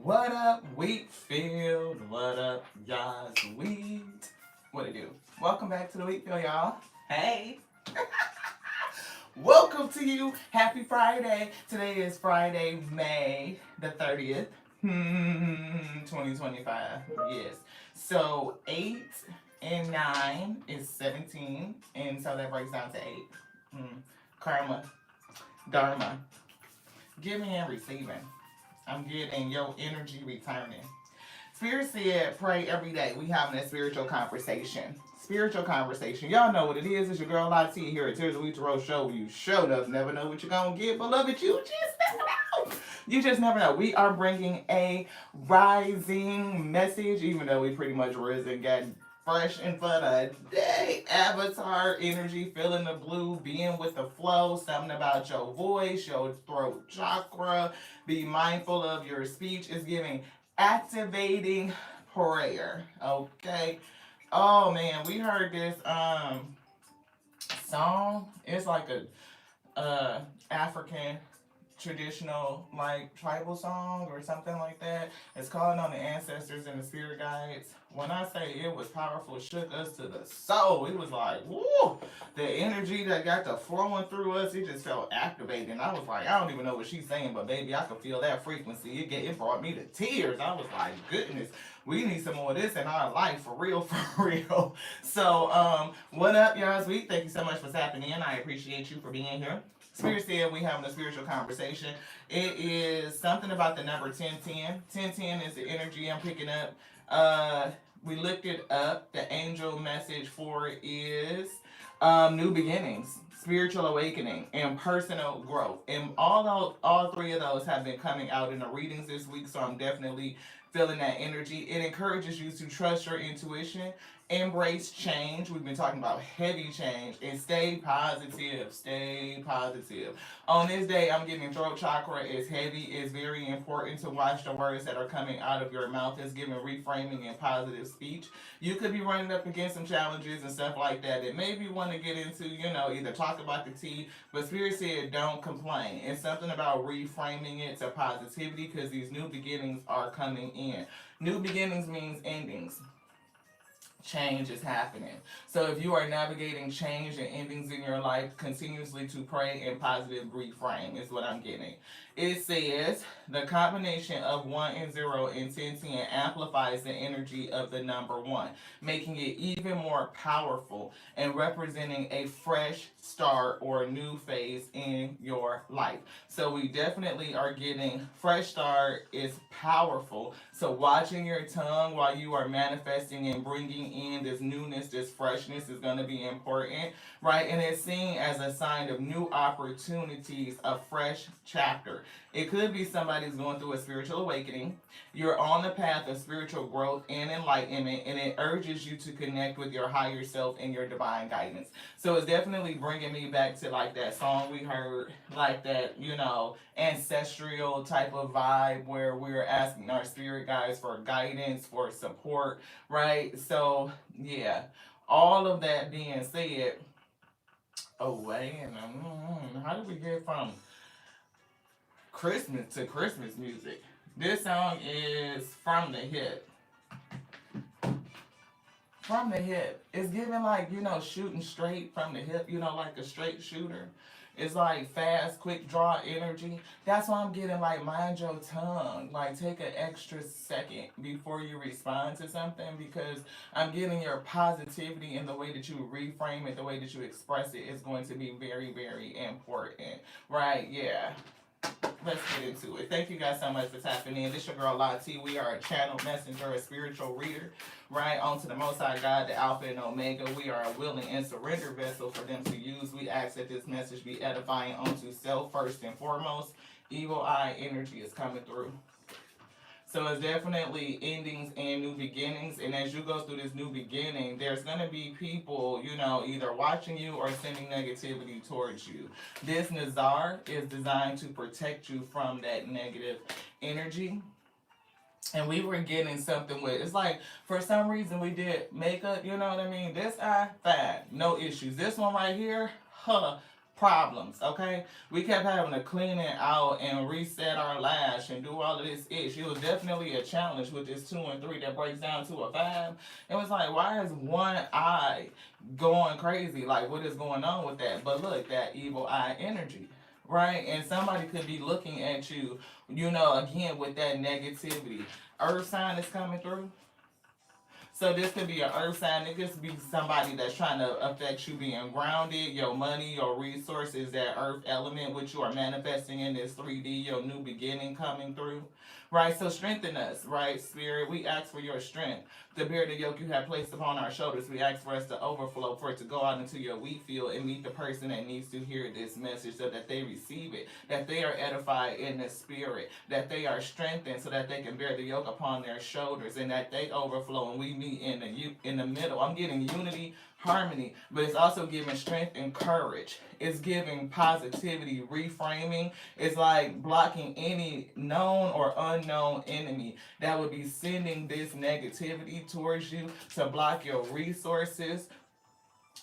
What up, wheat field? What up, y'all's wheat? What it do? Welcome back to the wheat field, y'all. Hey. Welcome to you. Happy Friday. Today is Friday, May the 30th, 2025. Yes. So 8 and 9 is 17. And so that breaks down to 8. Karma, Dharma, giving and receiving. I'm getting your energy returning. Spirit said, pray every day. We having a spiritual conversation. Spiritual conversation. Y'all know what it is. It's your girl Lottie here at Tears of Wheat Road Show. You showed up. Never know what you're going to get. Beloved, you just never know. You just never know. We are bringing a rising message, even though we pretty much risen, got fresh and for the day. Avatar energy, feeling the blue, being with the flow, something about your voice, your throat chakra. Be mindful of your speech. Is giving activating prayer. Okay. Oh man, we heard this song. It's like a African traditional like tribal song or something like that. It's calling on the ancestors and the spirit guides. When I say it was powerful, it shook us to the soul. It was like, woo! The energy that got the flowing through us, it just felt activated. And I was like, I don't even know what she's saying, but baby, I could feel that frequency. It brought me to tears. I was like, goodness, we need some more of this in our life, for real, for real. So, what up, y'all? Sweet. Thank you so much for tapping in. I appreciate you for being here. Spirit said we having a spiritual conversation. It is something about the number 1010. 1010 is the energy I'm picking up. We looked it up. The angel message for it is new beginnings, spiritual awakening, and personal growth. And all three of those have been coming out in the readings this week, so I'm definitely feeling that energy. It encourages you to trust your intuition, embrace change. We've been talking about heavy change, and stay positive. Stay positive. On this day, I'm getting throat chakra is heavy. It's very important to watch the words that are coming out of your mouth. It's giving reframing and positive speech. You could be running up against some challenges and stuff like that that maybe you want to get into, either talk about the tea, but Spirit said don't complain. It's something about reframing it to positivity because these new beginnings are coming in. New beginnings means endings. Change is happening. So if you are navigating change and endings in your life, continuously to pray and positive reframe is what I'm getting. It says the combination of 1 and 0 and 1010 amplifies the energy of the number 1, making it even more powerful and representing a fresh start or a new phase in your life. So we definitely are getting fresh start is powerful. So watching your tongue while you are manifesting and bringing in this newness, this freshness is going to be important, right? And it's seen as a sign of new opportunities, a fresh chapter. It could be somebody's going through a spiritual awakening. You're on the path of spiritual growth and enlightenment, and it urges you to connect with your higher self and your divine guidance. So it's definitely bringing me back to like that song we heard, like that, ancestral type of vibe where we're asking our spirit guides for guidance, for support, right? So, yeah, all of that being said, how did we get from Christmas to Christmas music? This song is From the Hip. From the hip. It's giving like, shooting straight from the hip, like a straight shooter. It's like fast, quick draw energy. That's why I'm getting like mind your tongue. Like take an extra second before you respond to something because I'm getting your positivity in the way that you reframe it, the way that you express it is going to be very, very important. Right? Yeah. Let's get into it. Thank you guys so much for tapping in. This your girl Lottie. We are a channel messenger, a spiritual reader, right? On to the Most High God, the Alpha and Omega. We are a willing and surrender vessel for them to use. We ask that this message be edifying unto self first and foremost. Evil eye energy is coming through. So it's definitely endings and new beginnings. And as you go through this new beginning, there's going to be people, either watching you or sending negativity towards you. This Nazar is designed to protect you from that negative energy. And we were getting something with, it's like, for some reason we did makeup, you know what I mean? This eye, fine, no issues. This one right here, problems, okay? We kept having to clean it out and reset our lash and do all of this itch. It was definitely a challenge with this 2 and 3 that breaks down to a 5. It was like, why is one eye going crazy? Like, what is going on with that? But look, that evil eye energy, right? And somebody could be looking at you, again, with that negativity. Earth sign is coming through. So this could be an earth sign. It could be somebody that's trying to affect you being grounded, your money, your resources, that earth element which you are manifesting in this 3D, your new beginning coming through. Right? So strengthen us, right? Spirit, we ask for your strength. The bear the yoke you have placed upon our shoulders, we ask for us to overflow, for it to go out into your wheat field and meet the person that needs to hear this message so that they receive it, that they are edified in the spirit, that they are strengthened so that they can bear the yoke upon their shoulders, and that they overflow and we meet in the middle. I'm getting unity, harmony, but it's also giving strength and courage. It's giving positivity, reframing. It's like blocking any known or unknown enemy that would be sending this negativity towards you to block your resources,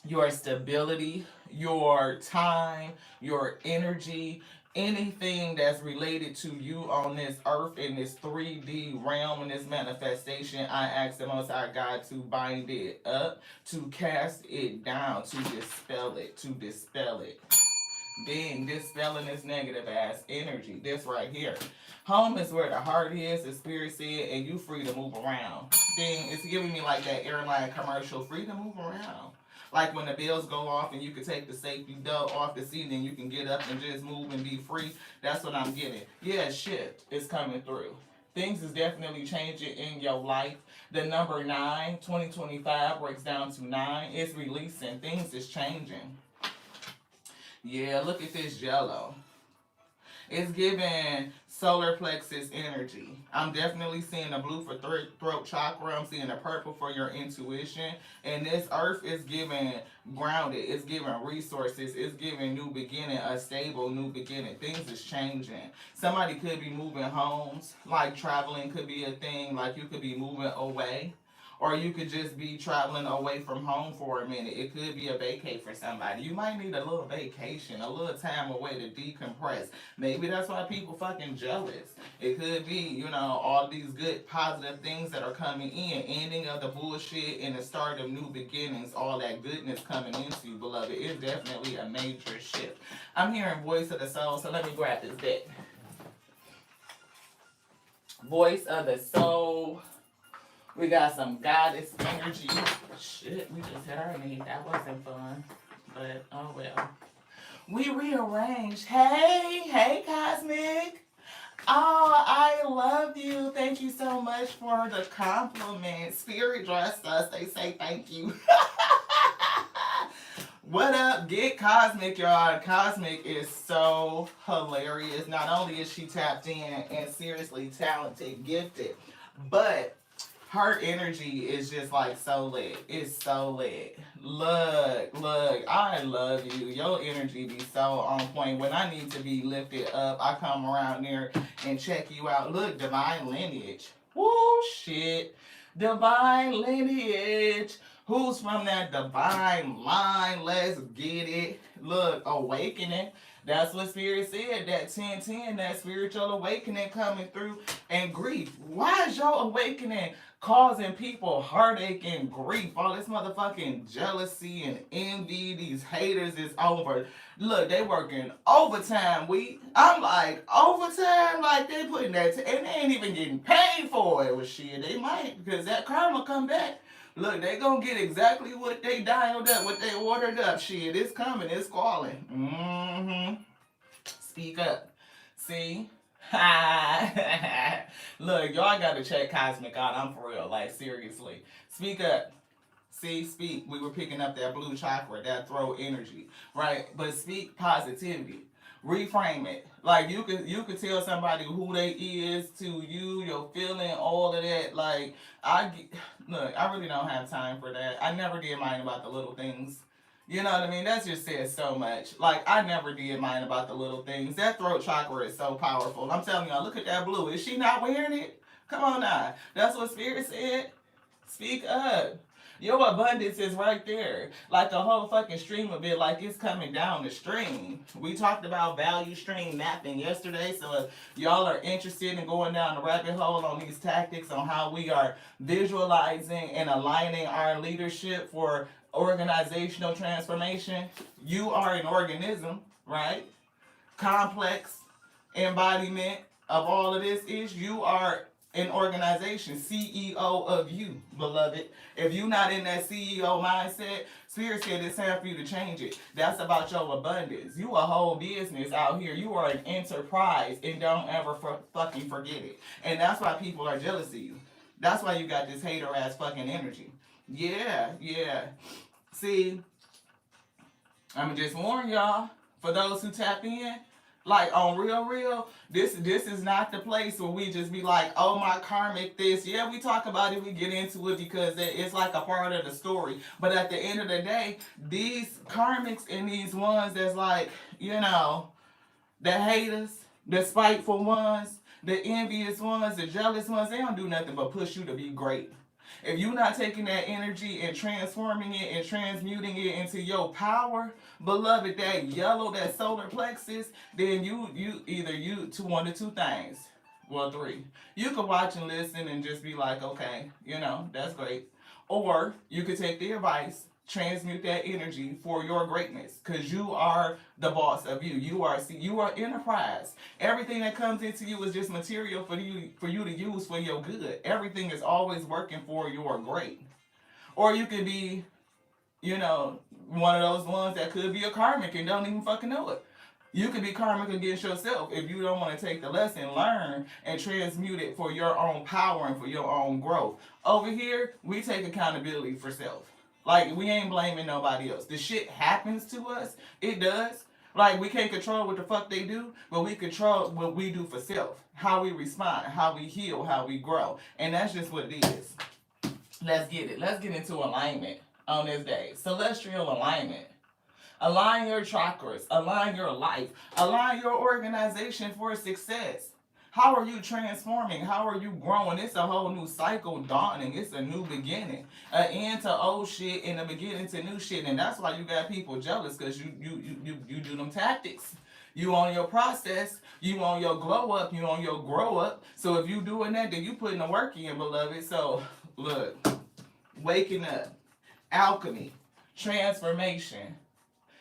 your stability, your time, your energy, anything that's related to you on this earth in this 3D realm in this manifestation. I ask the Most High God to bind it up, to cast it down, to dispel it, to dispel it. Being dispelling this negative ass energy. This right here. Home is where the heart is, the spirit said, and you free to move around. Then it's giving me like that airline commercial, free to move around. Like when the bells go off and you can take the safety belt off the seat and you can get up and just move and be free. That's what I'm getting. Yeah, shift is coming through. Things is definitely changing in your life. The number 9, 2025 breaks down to 9. It's releasing. Things is changing. Yeah, look at this jello. It's giving solar plexus energy. I'm definitely seeing the blue for throat chakra. I'm seeing the purple for your intuition. And this earth is giving grounded. It's giving resources. It's giving new beginning, a stable new beginning. Things is changing. Somebody could be moving homes. Like traveling could be a thing. Like you could be moving away. Or you could just be traveling away from home for a minute. It could be a vacay for somebody. You might need a little vacation, a little time away to decompress. Maybe that's why people fucking jealous. It could be, all these good positive things that are coming in. Ending of the bullshit and the start of new beginnings. All that goodness coming into you, beloved. It's definitely a major shift. I'm hearing voice of the soul, so let me grab this deck. Voice of the soul. We got some goddess energy. Shit, we just hit our knee. That wasn't fun. But, oh well. We rearranged. Hey, Cosmic. Oh, I love you. Thank you so much for the compliment. Spirit dressed us. They say thank you. What up? Get Cosmic, y'all. Cosmic is so hilarious. Not only is she tapped in and seriously talented, gifted, but her energy is just like so lit. It's so lit. Look, I love you. Your energy be so on point. When I need to be lifted up, I come around there and check you out. Look, divine lineage. Woo, shit. Divine lineage. Who's from that divine line? Let's get it. Look, awakening. That's what Spirit said. That 1010, that spiritual awakening coming through. And grief. Why is your awakening causing people heartache and grief? All this motherfucking jealousy and envy. These haters is over. Look, they working overtime. I'm like, overtime? Like they putting that, and they ain't even getting paid for it. Well, shit, they might, because that karma come back. Look, they gonna get exactly what they dialed up, what they ordered up. Shit, it's coming, it's calling. Mm-hmm. Speak up. See? Look, y'all gotta check Cosmic out. I'm for real, like seriously. Speak up. See, speak. We were picking up that blue chakra, that throat energy, right? But speak positivity. Reframe it. Like you could tell somebody who they is to you, your feeling, all of that. Like look, I really don't have time for that. I never did mind about the little things. You know what I mean? That just says so much. Like, I never did mind about the little things. That throat chakra is so powerful. I'm telling y'all, look at that blue. Is she not wearing it? Come on now. That's what Spirit said. Speak up. Your abundance is right there. Like a whole fucking stream of it, like it's coming down the stream. We talked about value stream mapping yesterday, so if y'all are interested in going down the rabbit hole on these tactics on how we are visualizing and aligning our leadership for organizational transformation, you are an organism, right? Complex embodiment of all of this is you are an organization, CEO of you, beloved. If you're not in that CEO mindset, Spirit said it's time for you to change it. That's about your abundance. You a whole business out here. You are an enterprise, and don't ever fucking forget it. And that's why people are jealous of you. That's why you got this hater ass fucking energy. Yeah, yeah. See, I'ma just warn y'all, for those who tap in, like on real, this is not the place where we just be like, oh my karmic this. Yeah, we talk about it, we get into it because it's like a part of the story. But at the end of the day, these karmics and these ones that's like, the haters, the spiteful ones, the envious ones, the jealous ones, they don't do nothing but push you to be great. If you're not taking that energy and transforming it and transmuting it into your power, beloved, that yellow, that solar plexus, then you either you two one of two things. Well, three. You could watch and listen and just be like, okay, that's great. Or you could take the advice, transmute that energy for your greatness, because you are the boss of you. You are enterprise. Everything that comes into you is just material for you to use for your good. Everything is always working for your great. Or you could be, one of those ones that could be a karmic and don't even fucking know it. You could be karmic against yourself if you don't want to take the lesson, learn, and transmute it for your own power and for your own growth. Over here, we take accountability for self. Like, we ain't blaming nobody else. The shit happens to us. It does. Like, we can't control what the fuck they do, but we control what we do for self. How we respond, how we heal, how we grow. And that's just what it is. Let's get it. Let's get into alignment on this day. Celestial alignment. Align your chakras, align your life, align your organization for success. How are you transforming? How are you growing? It's a whole new cycle dawning. It's a new beginning. An end to old shit and a beginning to new shit. And that's why you got people jealous, because you do them tactics. You on your process, you on your glow up, you on your grow up. So if you doing that, then you putting the work in, beloved. So look, waking up, alchemy, transformation.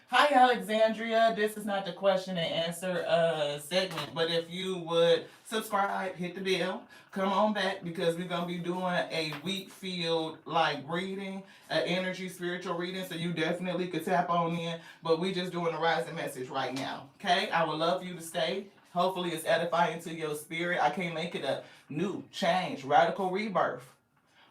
Hi, Alexandria. This is not the question and answer segment, but if you would subscribe, hit the bell, come on back, because we're gonna be doing a wheat field like reading, an energy spiritual reading. So you definitely could tap on in, but we just doing a rising message right now. Okay, I would love for you to stay. Hopefully, it's edifying to your spirit. I can't make it a new change, radical rebirth.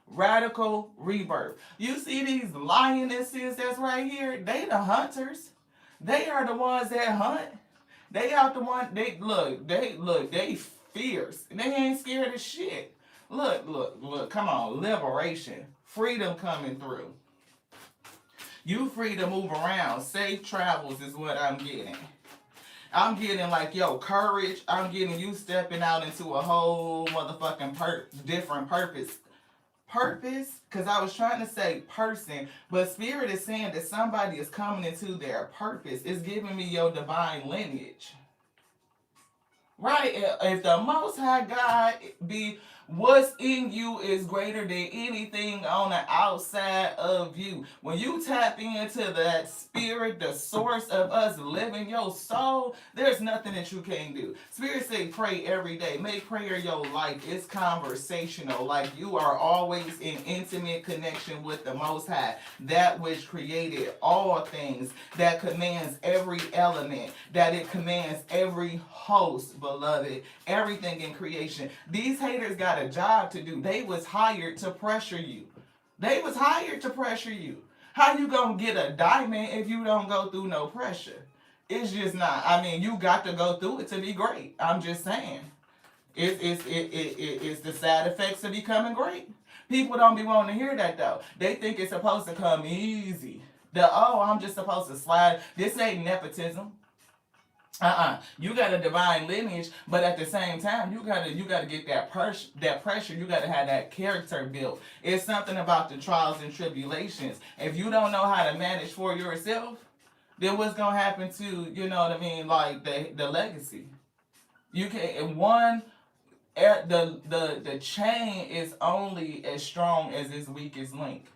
Radical rebirth. You see these lionesses that's right here? They the hunters. They are the ones that hunt. They out the one. They fierce. They ain't scared of shit. Look. Come on, liberation, freedom coming through. You free to move around. Safe travels is what I'm getting. I'm getting like, courage. I'm getting you stepping out into a whole motherfucking different purpose, because I was trying to say person, but spirit is saying that somebody is coming into their purpose. It's giving me your divine lineage. Right? If the Most High God be what's in you is greater than anything on the outside of you. When you tap into that spirit, the source of us living your soul, there's nothing that you can't do. Spirit say pray every day. Make prayer your life. It's conversational. Like, you are always in intimate connection with the Most High, that which created all things, that commands every element, that it commands every host, beloved, everything in creation. These haters got a job to do. They was hired to pressure you. They was hired to pressure you. How you gonna get a diamond if you don't go through no pressure? It's just not. I mean, you got to go through it to be great. I'm just saying. It's the side effects of becoming great. People don't be wanting to hear that though. They think it's supposed to come easy. I'm just supposed to slide. This ain't nepotism. You got a divine lineage, but at the same time, you gotta get that pressure. You gotta have that character built. It's something about the trials and tribulations. If you don't know how to manage for yourself, then what's gonna happen to, you know what I mean, like the legacy. You can one the chain is only as strong as its weakest link.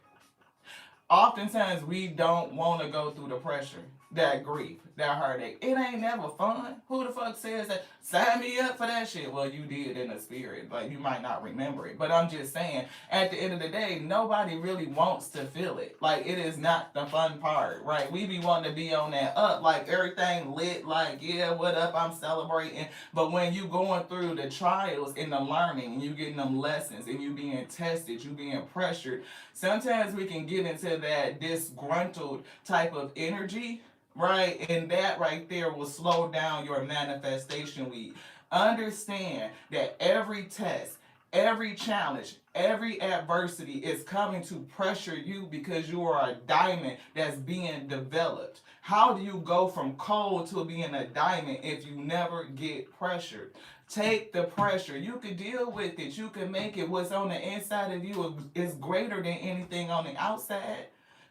Oftentimes we don't want to go through the pressure, that grief, that heartache. It ain't never fun. Who the fuck says that? Sign me up for that shit. Well, you did in the spirit, but you might not remember it. But I'm just saying, at the end of the day, nobody really wants to feel it. Like, it is not the fun part, right? We be wanting to be on that up, like everything lit, like, yeah, what up, I'm celebrating. But when you going through the trials and the learning, and you getting them lessons, and you being tested, you being pressured, sometimes we can get into that disgruntled type of energy, right? And that right there will slow down your manifestation week. Understand that every test, every challenge, every adversity is coming to pressure you because you are a diamond that's being developed. How do you go from cold to being a diamond if you never get pressured? Take the pressure. You can deal with it. You can make it. What's on the inside of you is greater than anything on the outside.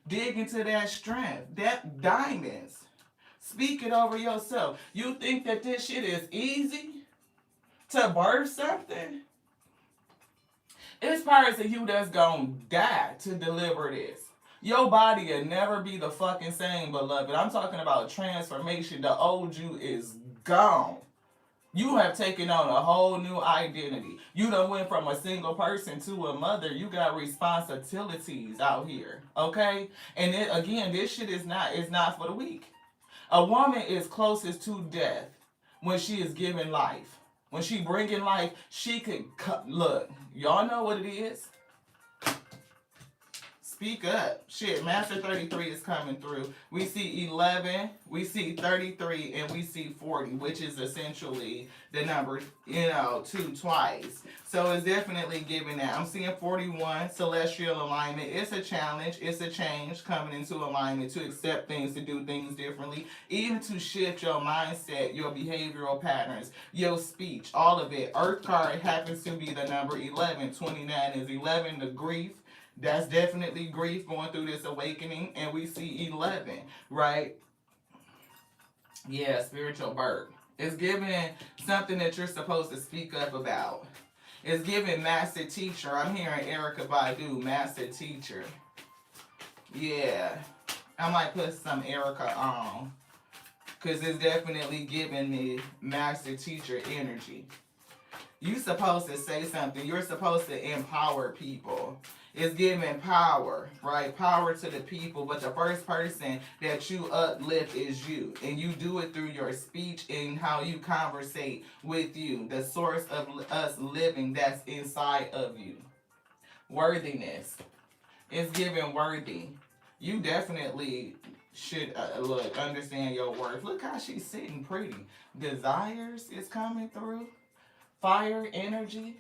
Dig into that strength, that diamonds. Speak it over yourself. You think that this shit is easy to birth something? It's parts of you that's gonna die to deliver this. Your body will never be the fucking same, beloved. I'm talking about transformation. The old you is gone. You have taken on a whole new identity. You done went from a single person to a mother. You got responsibilities out here, okay? And it, again, this shit is not for the weak. A woman is closest to death when she is giving life. When she bringing life, she could look. Y'all know what it is. Speak up. Shit, Master 33 is coming through. We see 11, we see 33, and we see 40, which is essentially the number, 2 twice. So it's definitely giving that. I'm seeing 41, celestial alignment. It's a challenge. It's a change coming into alignment to accept things, to do things differently, even to shift your mindset, your behavioral patterns, your speech, all of it. Earth card happens to be the number 11. 29 is 11, the grief. That's definitely grief going through this awakening. And we see 11, right? Yeah, spiritual birth. It's giving something that you're supposed to speak up about. It's giving master teacher. I'm hearing Erica Badu, master teacher. Yeah. I might put some Erica on. Because it's definitely giving me master teacher energy. You're supposed to say something. You're supposed to empower people. It's giving power, right? Power to the people. But the first person that you uplift is you. And you do it through your speech and how you conversate with you. The source of us living that's inside of you. Worthiness. It's giving worthy. You definitely should understand your worth. Look how she's sitting pretty. Desires is coming through. Fire energy.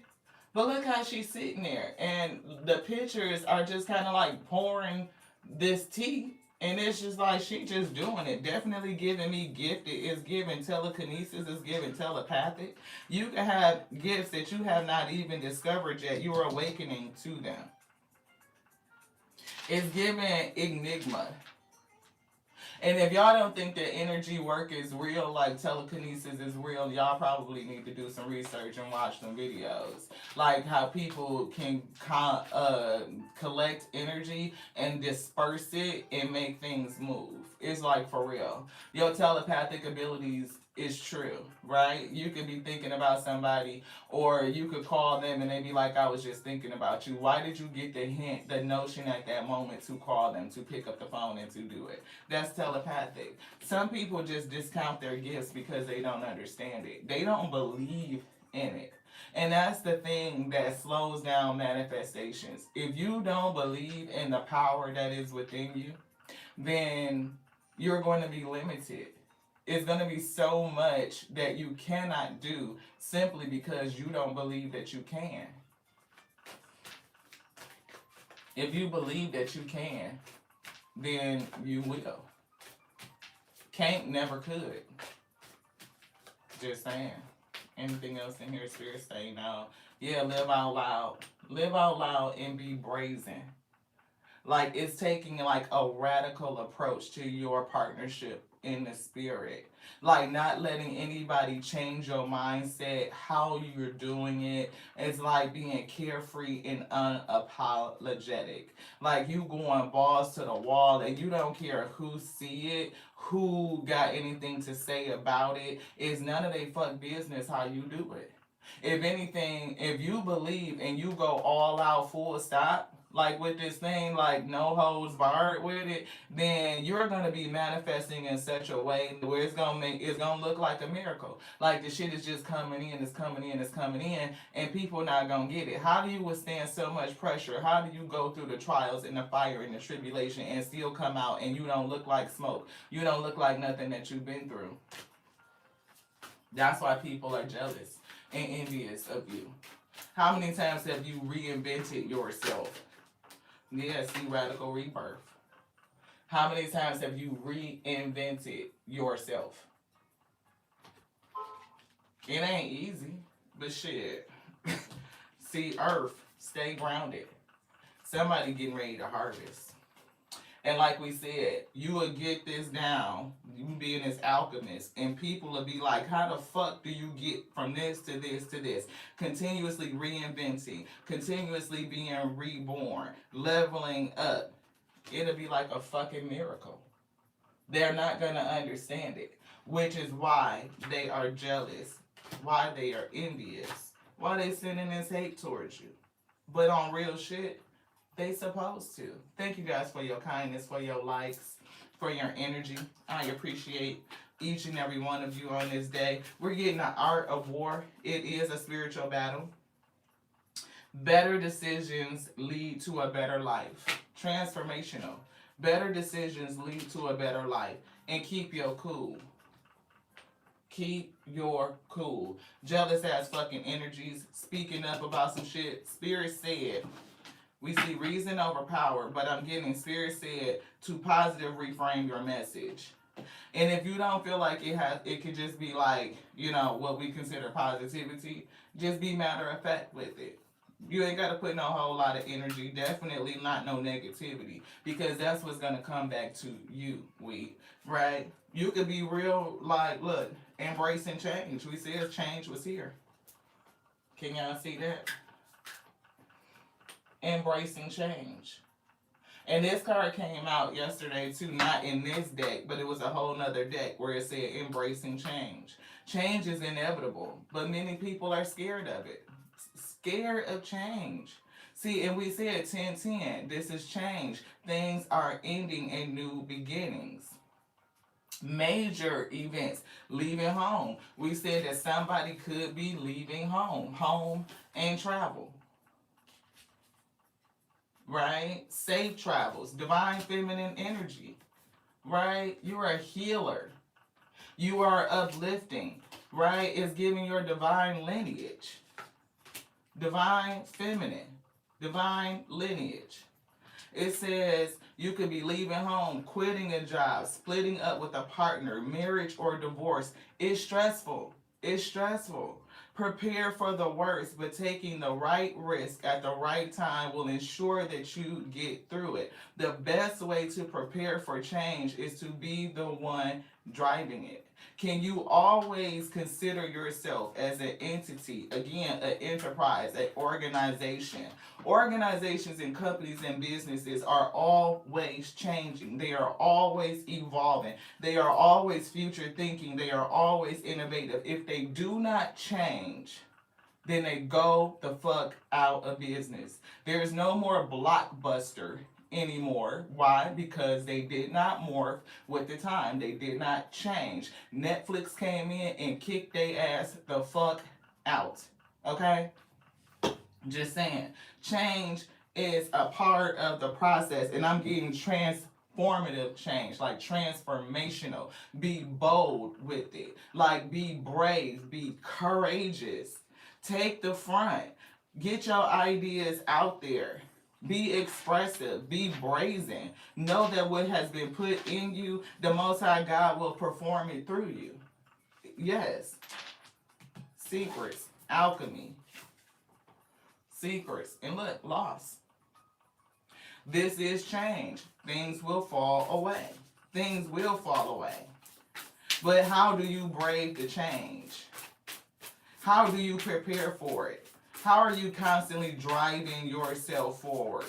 But look how she's sitting there. And the pictures are just kind of like pouring this tea. And it's just like she just doing it. Definitely giving me gifted. It's giving telekinesis. It's giving telepathic. You can have gifts that you have not even discovered yet. You are awakening to them. It's giving enigma. And if y'all don't think that energy work is real, like telekinesis is real, y'all probably need to do some research and watch some videos. Like how people can collect energy and disperse it and make things move. It's like for real. Your telepathic abilities is true, right? You could be thinking about somebody, or you could call them and they be like, I was just thinking about you. Why did you get the hint, the notion at that moment to call them, to pick up the phone and to do it? That's telepathic. Some people just discount their gifts because they don't understand it. They don't believe in it. And that's the thing that slows down manifestations. If you don't believe in the power that is within you, then you're going to be limited. It's going to be so much that you cannot do simply because you don't believe that you can. If you believe that you can, then you will. Can't never could. Just saying. Anything else in here, Spirit say no. Yeah, live out loud. Live out loud and be brazen. Like it's taking like a radical approach to your partnership in the spirit. Like not letting anybody change your mindset, how you're doing it. It's like being carefree and unapologetic. Like you going balls to the wall and you don't care who see it, who got anything to say about it. It's none of their fuck business how you do it. If anything, if you believe and you go all out full stop, like with this thing, like no holds barred with it, then you're gonna be manifesting in such a way where it's gonna look like a miracle. Like the shit is just coming in, it's coming in, it's coming in, and people not gonna get it. How do you withstand so much pressure? How do you go through the trials and the fire and the tribulation and still come out and you don't look like smoke? You don't look like nothing that you've been through. That's why people are jealous and envious of you. How many times have you reinvented yourself? Yeah, see radical rebirth. How many times have you reinvented yourself? It ain't easy, but shit. See, earth, stay grounded. Somebody getting ready to harvest. And like we said, you will get this down, you being this alchemist, and people will be like, how the fuck do you get from this to this to this? Continuously reinventing, continuously being reborn, leveling up. It'll be like a fucking miracle. They're not going to understand it, which is why they are jealous, why they are envious, why they sending this hate towards you. But on real shit, they supposed to. Thank you guys for your kindness, for your likes, for your energy. I appreciate each and every one of you on this day. We're getting the art of war. It is a spiritual battle. Better decisions lead to a better life. Transformational. Better decisions lead to a better life. And keep your cool. Keep your cool. Jealous ass fucking energies. Speaking up about some shit. Spirit said. We see reason over power, but I'm getting Spirit said to positive reframe your message. And if you don't feel like it could just be like, what we consider positivity, just be matter of fact with it. You ain't got to put no whole lot of energy, definitely not no negativity, because that's what's going to come back to you, right? You could be real, like, look, embracing change. We said change was here. Can y'all see that? Embracing change. And this card came out yesterday too, not in this deck, but it was a whole nother deck where it said embracing change. Change is inevitable, but many people are scared of it. Scared of change. See, and we said 10-10, this is change. Things are ending and new beginnings. Major events, leaving home. We said that somebody could be leaving home and travel. Right? Safe travels, divine feminine energy, right? You are a healer. You are uplifting, right? It's giving your divine lineage. Divine feminine, divine lineage. It says you could be leaving home, quitting a job, splitting up with a partner, marriage or divorce. It's stressful. It's stressful. Prepare for the worst, but taking the right risk at the right time will ensure that you get through it. The best way to prepare for change is to be the one driving it. Can you always consider yourself as an entity, again, an enterprise, an organization? Organizations and companies and businesses are always changing. They are always evolving. They are always future thinking. They are always innovative. If they do not change, then they go the fuck out of business. There is no more Blockbuster anymore. Why? Because they did not morph with the time. They did not change. Netflix came in and kicked their ass the fuck out. Okay? Just saying. Change is a part of the process, and I'm getting transformative change, like transformational. Be bold with it. Like be brave, be courageous. Take the front. Get your ideas out there. Be expressive. Be brazen. Know that what has been put in you, the Most High God will perform it through you. Yes. Secrets, alchemy, secrets, and look, loss. This is change. Things will fall away. Things will fall away. But how do you brave the change? How do you prepare for it? How are you constantly driving yourself forward?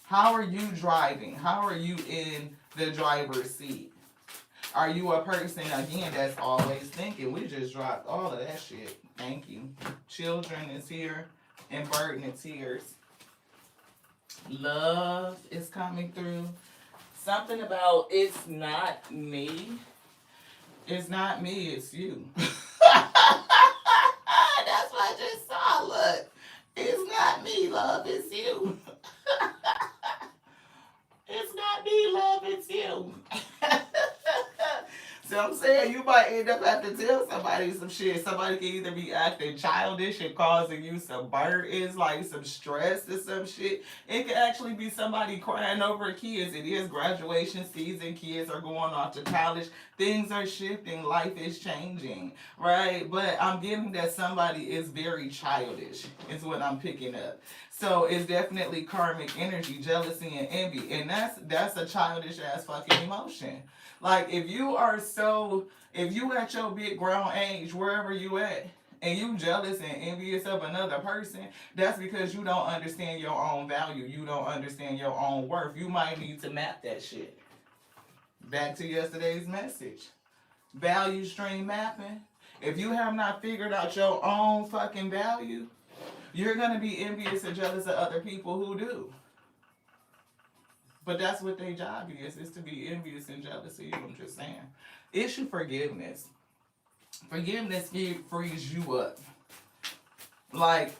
How are you driving? How are you in the driver's seat? Are you a person, again, that's always thinking? We just dropped all of that shit. Thank you. Children is here, and burden of tears. Love is coming through. Something about it's not me. It's not me, it's you. That's what I just saw. Look, it's not me, love, it's you. It's not me, love, it's you. So I'm saying you might end up having to tell somebody some shit. Somebody can either be acting childish and causing you some burdens, like some stress or some shit. It could actually be somebody crying over kids. It is graduation season. Kids are going off to college. Things are shifting. Life is changing, right? But I'm getting that somebody is very childish is what I'm picking up. So it's definitely karmic energy, jealousy, and envy. And that's a childish ass fucking emotion. Like if you at your big grown age, wherever you at, and you jealous and envious of another person, that's because you don't understand your own value. You don't understand your own worth. You might need to map that shit. Back to yesterday's message. Value stream mapping. If you have not figured out your own fucking value, you're going to be envious and jealous of other people who do. But that's what their job is to be envious and jealous of you. I'm just saying. Issue forgiveness. Forgiveness frees you up. Like,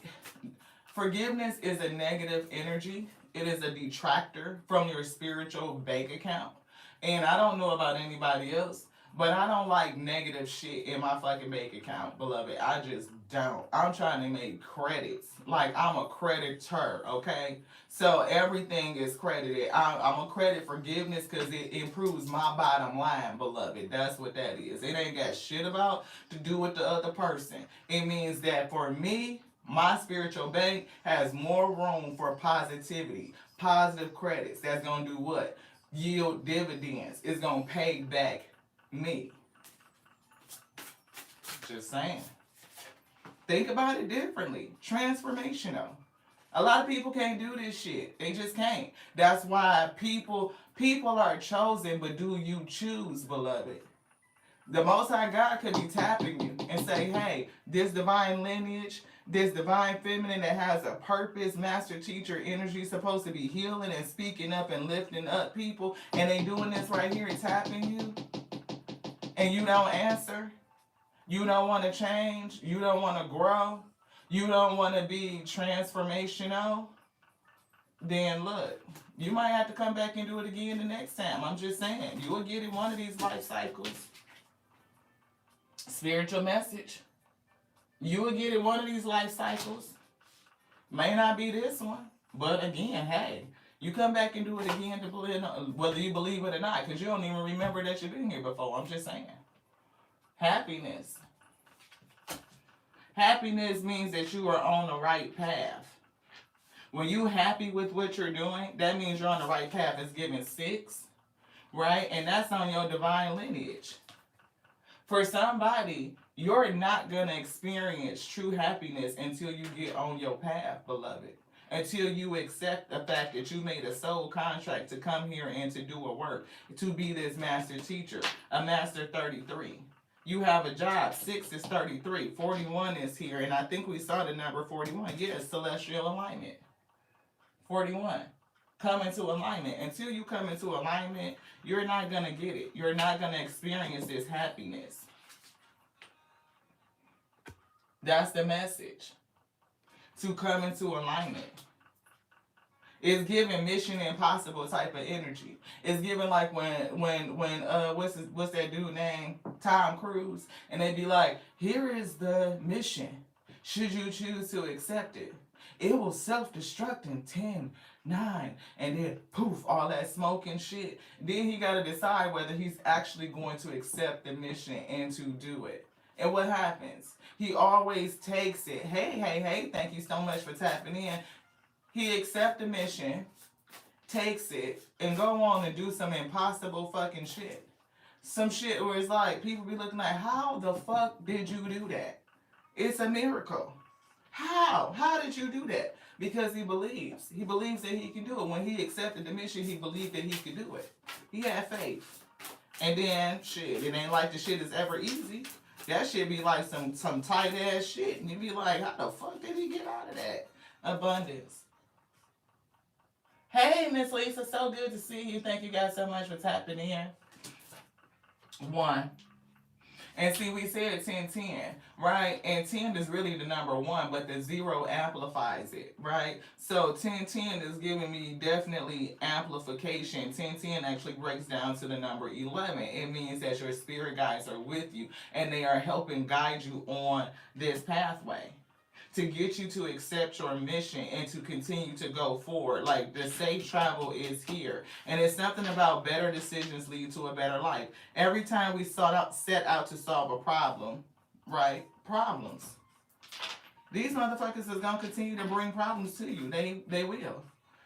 forgiveness is a negative energy. It is a detractor from your spiritual bank account. And I don't know about anybody else, but I don't like negative shit in my fucking bank account, beloved. I just don't. I'm trying to make credits. Like, I'm a creditor, okay? So everything is credited. I'm a credit forgiveness because it improves my bottom line, beloved. That's what that is. It ain't got shit about to do with the other person. It means that for me, my spiritual bank has more room for positivity, positive credits. That's going to do what? Yield dividends. It's going to pay back me. Just saying. Think about it differently. Transformational. A lot of people can't do this shit. They just can't. That's why people are chosen, but do you choose, beloved? The Most High God could be tapping you and say, hey, this divine lineage, this divine feminine that has a purpose, master teacher energy, supposed to be healing and speaking up and lifting up people, and they doing this right here and tapping you, and you don't answer. You don't want to change. You don't want to grow. You don't want to be transformational. Then look, you might have to come back and do it again the next time. I'm just saying. You will get in one of these life cycles. Spiritual message. You will get in one of these life cycles. May not be this one. But again, hey, you come back and do it again to believe, whether you believe it or not. Because you don't even remember that you've been here before. I'm just saying. Happiness. Happiness means that you are on the right path. When you happy with what you're doing, that means you're on the right path. It's given 6, right? And that's on your divine lineage. For somebody, you're not going to experience true happiness until you get on your path, beloved. Until you accept the fact that you made a soul contract to come here and to do a work, to be this master teacher, a master 33. You have a job. 6 is 33. 41 is here. And I think we saw the number 41. Yes, celestial alignment. 41. Come into alignment. Until you come into alignment, you're not going to get it. You're not going to experience this happiness. That's the message. To come into alignment. It's giving Mission Impossible type of energy. It's giving like when what's that dude named Tom Cruise, and they be like, here is the mission. Should you choose to accept it, it will self-destruct in 10, 9, and then poof, all that smoke and shit. Then he got to decide whether he's actually going to accept the mission and to do it. And what happens? He always takes it. Hey, hey, hey, thank you so much for tapping in. He accepts the mission, takes it, and go on and do some impossible fucking shit. Some shit where it's like, people be looking like, how the fuck did you do that? It's a miracle. How? How did you do that? Because he believes. He believes that he can do it. When he accepted the mission, he believed that he could do it. He had faith. And then, shit, it ain't like the shit is ever easy. That shit be like some tight ass shit. And you be like, how the fuck did he get out of that? Abundance. Hey, Miss Lisa, so good to see you. Thank you guys so much for tapping in. One. And see, we said 10-10, right? And 10 is really the number one, but the 0 amplifies it, right? So 10-10 is giving me definitely amplification. 10-10 actually breaks down to the number 11. It means that your spirit guides are with you, and they are helping guide you on this pathway to get you to accept your mission and to continue to go forward. Like, the safe travel is here. And it's something about better decisions lead to a better life. Every time we set out to solve a problem, right? Problems. These motherfuckers is gonna continue to bring problems to you. They will.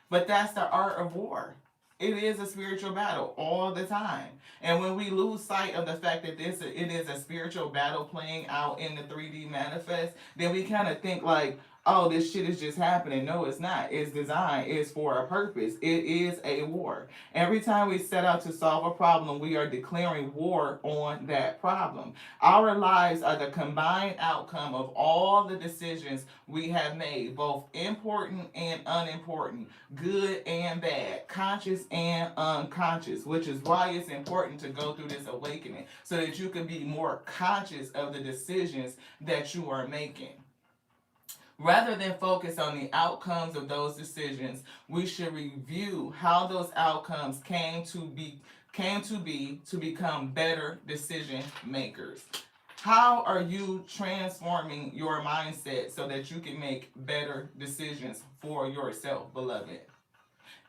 But that's the art of war. It is a spiritual battle all the time. And when we lose sight of the fact that it is a spiritual battle playing out in the 3D manifest, then we kind of think like, oh, this shit is just happening. No, it's not. It's designed. It's for a purpose. It is a war. Every time we set out to solve a problem, we are declaring war on that problem. Our lives are the combined outcome of all the decisions we have made, both important and unimportant, good and bad, conscious and unconscious, which is why it's important to go through this awakening so that you can be more conscious of the decisions that you are making. Rather than focus on the outcomes of those decisions, we should review how those outcomes came to be to become better decision makers. How are you transforming your mindset so that you can make better decisions for yourself, beloved?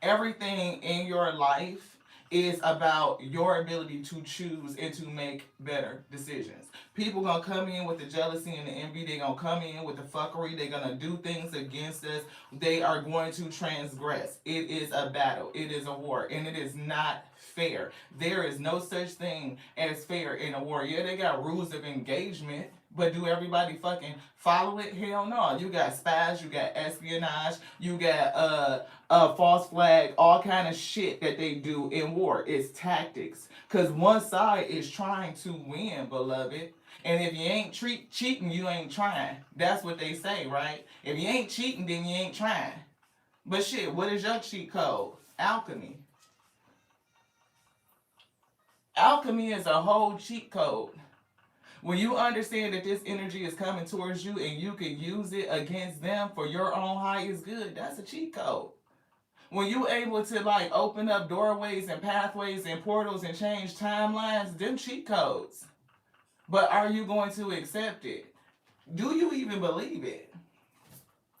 Everything in your life is about your ability to choose and to make better decisions. People gonna come in with the jealousy and the envy. They gonna come in with the fuckery. They gonna do things against us. They are going to transgress. It is a battle. It is a war, and it is not fair. There is no such thing as fair in a war. Yeah, they got rules of engagement, but do everybody fucking follow it? Hell no. You got spies, you got espionage, you got false flag, all kind of shit that they do in war. It's tactics. Because one side is trying to win, beloved. And if you ain't cheating, you ain't trying. That's what they say, right? If you ain't cheating, then you ain't trying. But shit, what is your cheat code? Alchemy. Alchemy is a whole cheat code. When you understand that this energy is coming towards you and you can use it against them for your own highest good, that's a cheat code. When you able to like open up doorways and pathways and portals and change timelines, them cheat codes. But are you going to accept it? Do you even believe it?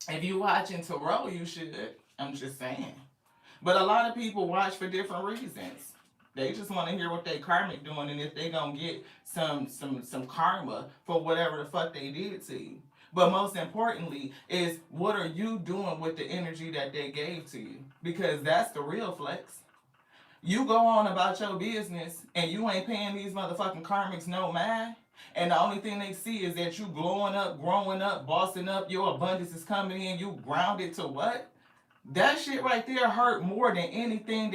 If you watching Tarot, you should. I'm just saying. But a lot of people watch for different reasons. They just want to hear what they karmic doing and if they gonna get some karma for whatever the fuck they did to you. But most importantly is what are you doing with the energy that they gave to you? Because that's the real flex. You go on about your business and you ain't paying these motherfucking karmics no mind. And the only thing they see is that you glowing up, growing up, bossing up, your abundance is coming in, you grounded to what? That shit right there hurt more than anything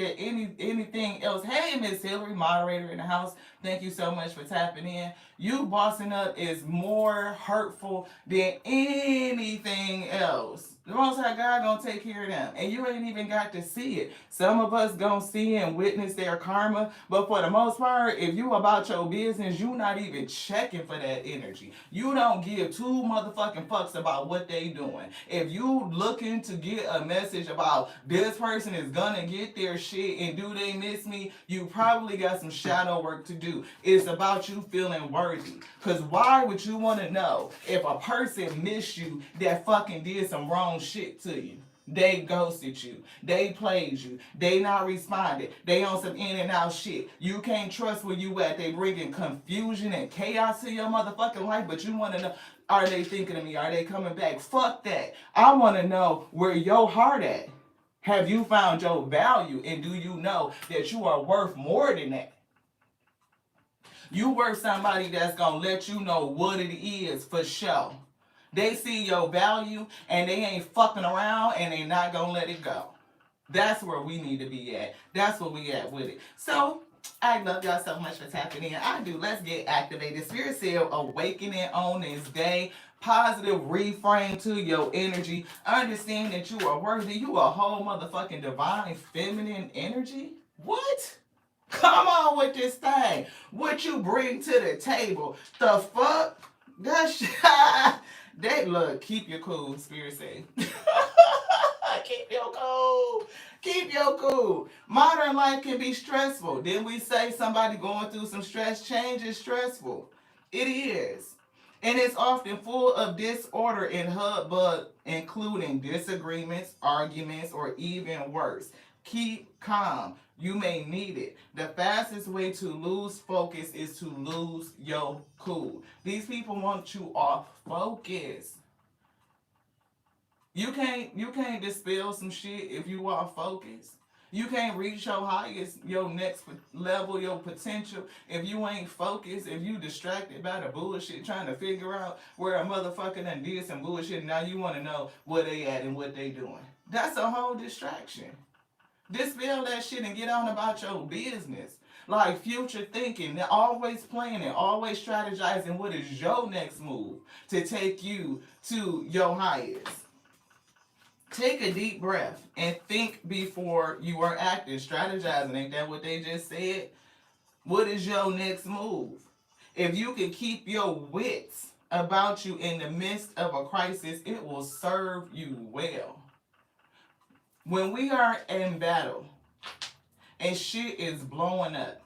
else. Hey, Miss Hillary, moderator in the house. Thank you so much for tapping in. You bossing up is more hurtful than anything else. The Most High God gonna take care of them. And you ain't even got to see it. Some of us gonna see and witness their karma. But for the most part, if you about your business, you not even checking for that energy. You don't give two motherfucking fucks about what they doing. If you looking to get a message about this person is gonna get their shit and do they miss me, you probably got some shadow work to do. It's about you feeling worthy. Because why would you want to know if a person missed you that fucking did some wrong shit to you? They ghosted you. They played you. They not responded. They on some in and out shit. You can't trust where you at. They bringing confusion and chaos to your motherfucking life, but you want to know, are they thinking of me? Are they coming back? Fuck that. I want to know where your heart at. Have you found your value, and do you know that you are worth more than that? You worth somebody that's going to let you know what it is for sure. They see your value and they ain't fucking around and they not going to let it go. That's where we need to be at. That's where we at with it. So, I love y'all so much for tapping in. I do. Let's get activated. Spirit said awakening on this day. Positive reframe to your energy. Understand that you are worthy. You a whole motherfucking divine feminine energy. What? Come on with this thing. What you bring to the table. The fuck? That's they look, keep your cool, Spirit say. Keep your cool. Keep your cool. Modern life can be stressful. Didn't we say somebody going through some stress? Change is stressful. It is. And it's often full of disorder and hubbub, including disagreements, arguments, or even worse. Keep calm. You may need it. The fastest way to lose focus is to lose your cool. These people want you off focus. You can't dispel some shit if you are focused. You can't reach your highest, your next level, your potential if you ain't focused, if you distracted by the bullshit trying to figure out where a motherfucker done did some bullshit and now you want to know where they at and what they doing. That's a whole distraction. Dispel that shit and get on about your business. Like future thinking, always planning, always strategizing what is your next move to take you to your highest. Take a deep breath and think before you are acting, strategizing. Ain't that what they just said? What is your next move? If you can keep your wits about you in the midst of a crisis, it will serve you well. When we are in battle and shit is blowing up,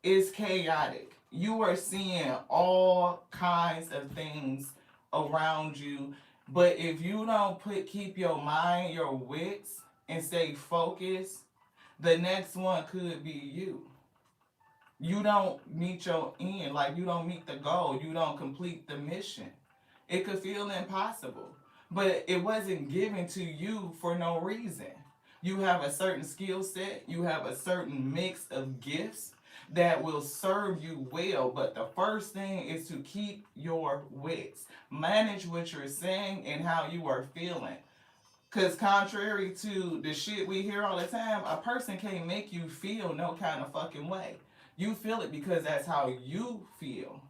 it's chaotic. You are seeing all kinds of things around you. But if you don't keep your mind, your wits, and stay focused, the next one could be you. You don't meet your end, like you don't meet the goal, you don't complete the mission. It could feel impossible, but it wasn't given to you for no reason. You have a certain skill set, you have a certain mix of gifts that will serve you well, but the first thing is to keep your wits. Manage what you're saying and how you are feeling. Because contrary to the shit we hear all the time, a person can't make you feel no kind of fucking way. You feel it because that's how you feel.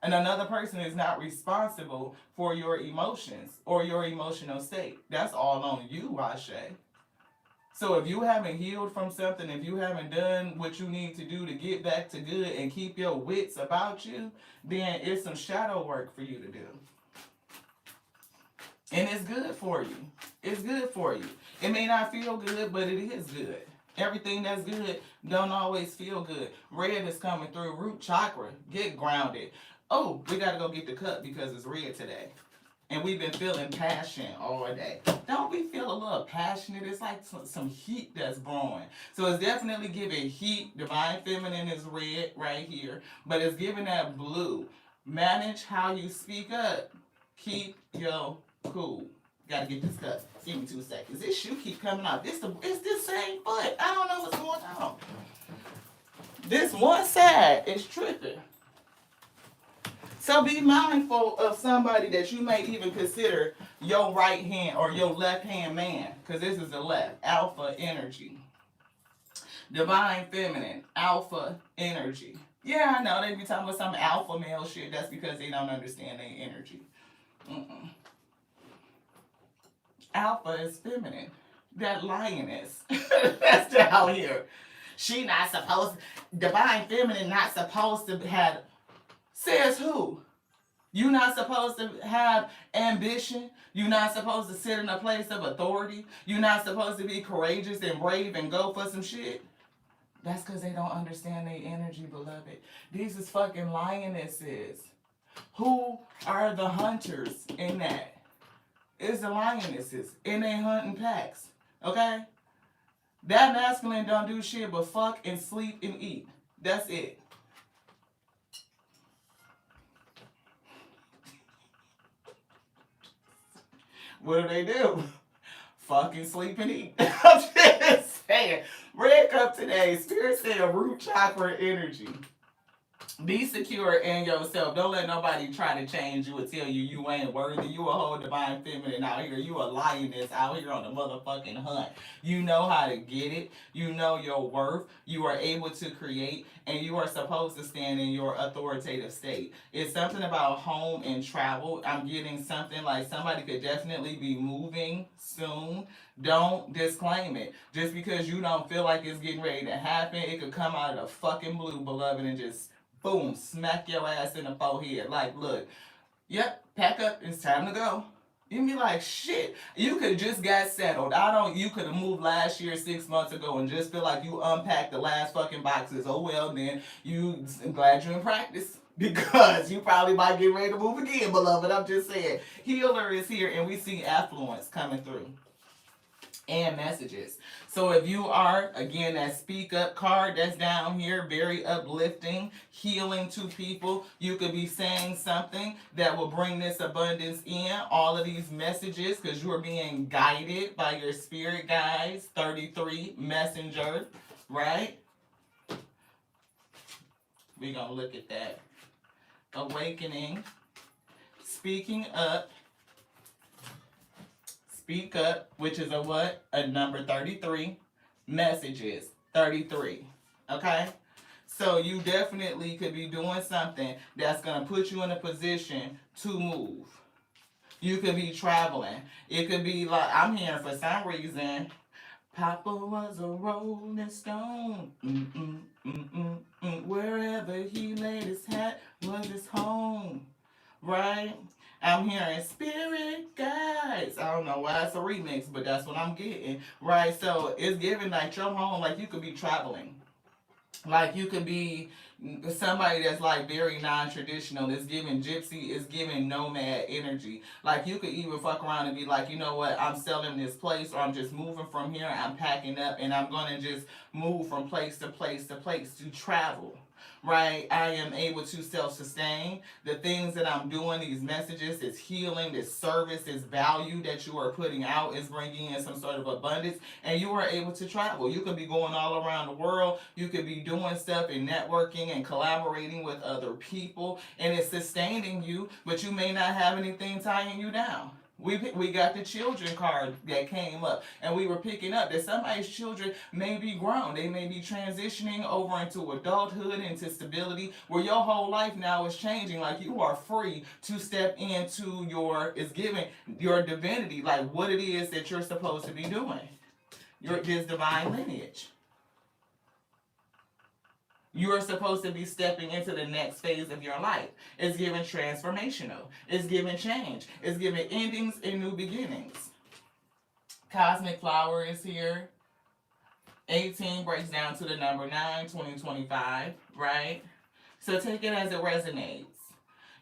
And another person is not responsible for your emotions or your emotional state. That's all on you, Ashe. So if you haven't healed from something, if you haven't done what you need to do to get back to good and keep your wits about you, then it's some shadow work for you to do. And it's good for you. It's good for you. It may not feel good, but it is good. Everything that's good don't always feel good. Red is coming through. Root chakra. Get grounded. Oh, we got to go get the cup because it's red today. And we've been feeling passion all day. Don't we feel a little passionate? It's like some heat that's brewing. So it's definitely giving heat. Divine Feminine is red right here. But it's giving that blue. Manage how you speak up. Keep your cool. Gotta get this cup. Give me 2 seconds. This shoe keep coming out. It's this same foot. I don't know what's going on. This one side is tripping. So be mindful of somebody that you may even consider your right hand or your left hand man. Because this is the left. Alpha energy. Divine Feminine. Alpha energy. Yeah, I know. They be talking about some alpha male shit. That's because they don't understand their energy. Alpha is feminine. That lioness. That's down here. She not supposed. Divine Feminine not supposed to have. Says who? You're not supposed to have ambition. You're not supposed to sit in a place of authority. You're not supposed to be courageous and brave and go for some shit. That's because they don't understand their energy, beloved. These is fucking lionesses. Who are the hunters in that? It's the lionesses, and they hunting packs. Okay? That masculine don't do shit but fuck and sleep and eat. That's it. What do they do? Fucking sleep and eat. I'm just saying. Red cup today. Spirit said root chakra energy. Be secure in yourself. Don't let nobody try to change you or tell you you ain't worthy. You a whole divine feminine out here. You a lioness out here on the motherfucking hunt. You know how to get it. You know your worth. You are able to create, and you are supposed to stand in your authoritative state. It's something about home and travel. I'm getting something like somebody could definitely be moving soon. Don't disclaim it. Just because you don't feel like it's getting ready to happen, it could come out of the fucking blue, beloved, and just boom, smack your ass in the forehead. Like, look, yep, pack up, it's time to go. You can be like, shit, you could just got settled. You could have moved last year, 6 months ago, and just feel like you unpacked the last fucking boxes. Oh, well, then I'm glad you're in practice. Because you probably might get ready to move again, beloved. I'm just saying. Healer is here, and we see affluence coming through and messages. So if you are, again, that speak up card that's down here, very uplifting, healing to people, you could be saying something that will bring this abundance in, all of these messages, because you are being guided by your spirit guides, 33 messenger, right? We're going to look at that. Awakening, speaking up, speak up, which is a what? A number 33. Messages, 33. Okay? So you definitely could be doing something that's going to put you in a position to move. You could be traveling. It could be like, I'm hearing for some reason, Papa was a rolling stone. Wherever he laid his hat was his home. Right? I'm hearing spirit guides. I don't know why it's a remix, but that's what I'm getting. Right? So it's giving like your home, like you could be traveling. Like you could be somebody that's like very non-traditional. It's giving gypsy, it's giving nomad energy. Like you could even fuck around and be like, you know what, I'm selling this place, or I'm just moving from here, I'm packing up and I'm gonna just move from place to place to place to travel. Right? I am able to self-sustain. The things that I'm doing, these messages, this healing, this service, this value that you are putting out is bringing in some sort of abundance, and you are able to travel. You could be going all around the world. You could be doing stuff and networking and collaborating with other people, and it's sustaining you, but you may not have anything tying you down. We got the children card that came up, and we were picking up that somebody's children may be grown. They may be transitioning over into adulthood, into stability, where your whole life now is changing. Like you are free to step into is giving your divinity, like what it is that you're supposed to be doing. This divine lineage. You are supposed to be stepping into the next phase of your life. It's giving transformational. It's giving change. It's giving endings and new beginnings. Cosmic Flower is here. 18 breaks down to the number 9, 2025, right? So take it as it resonates.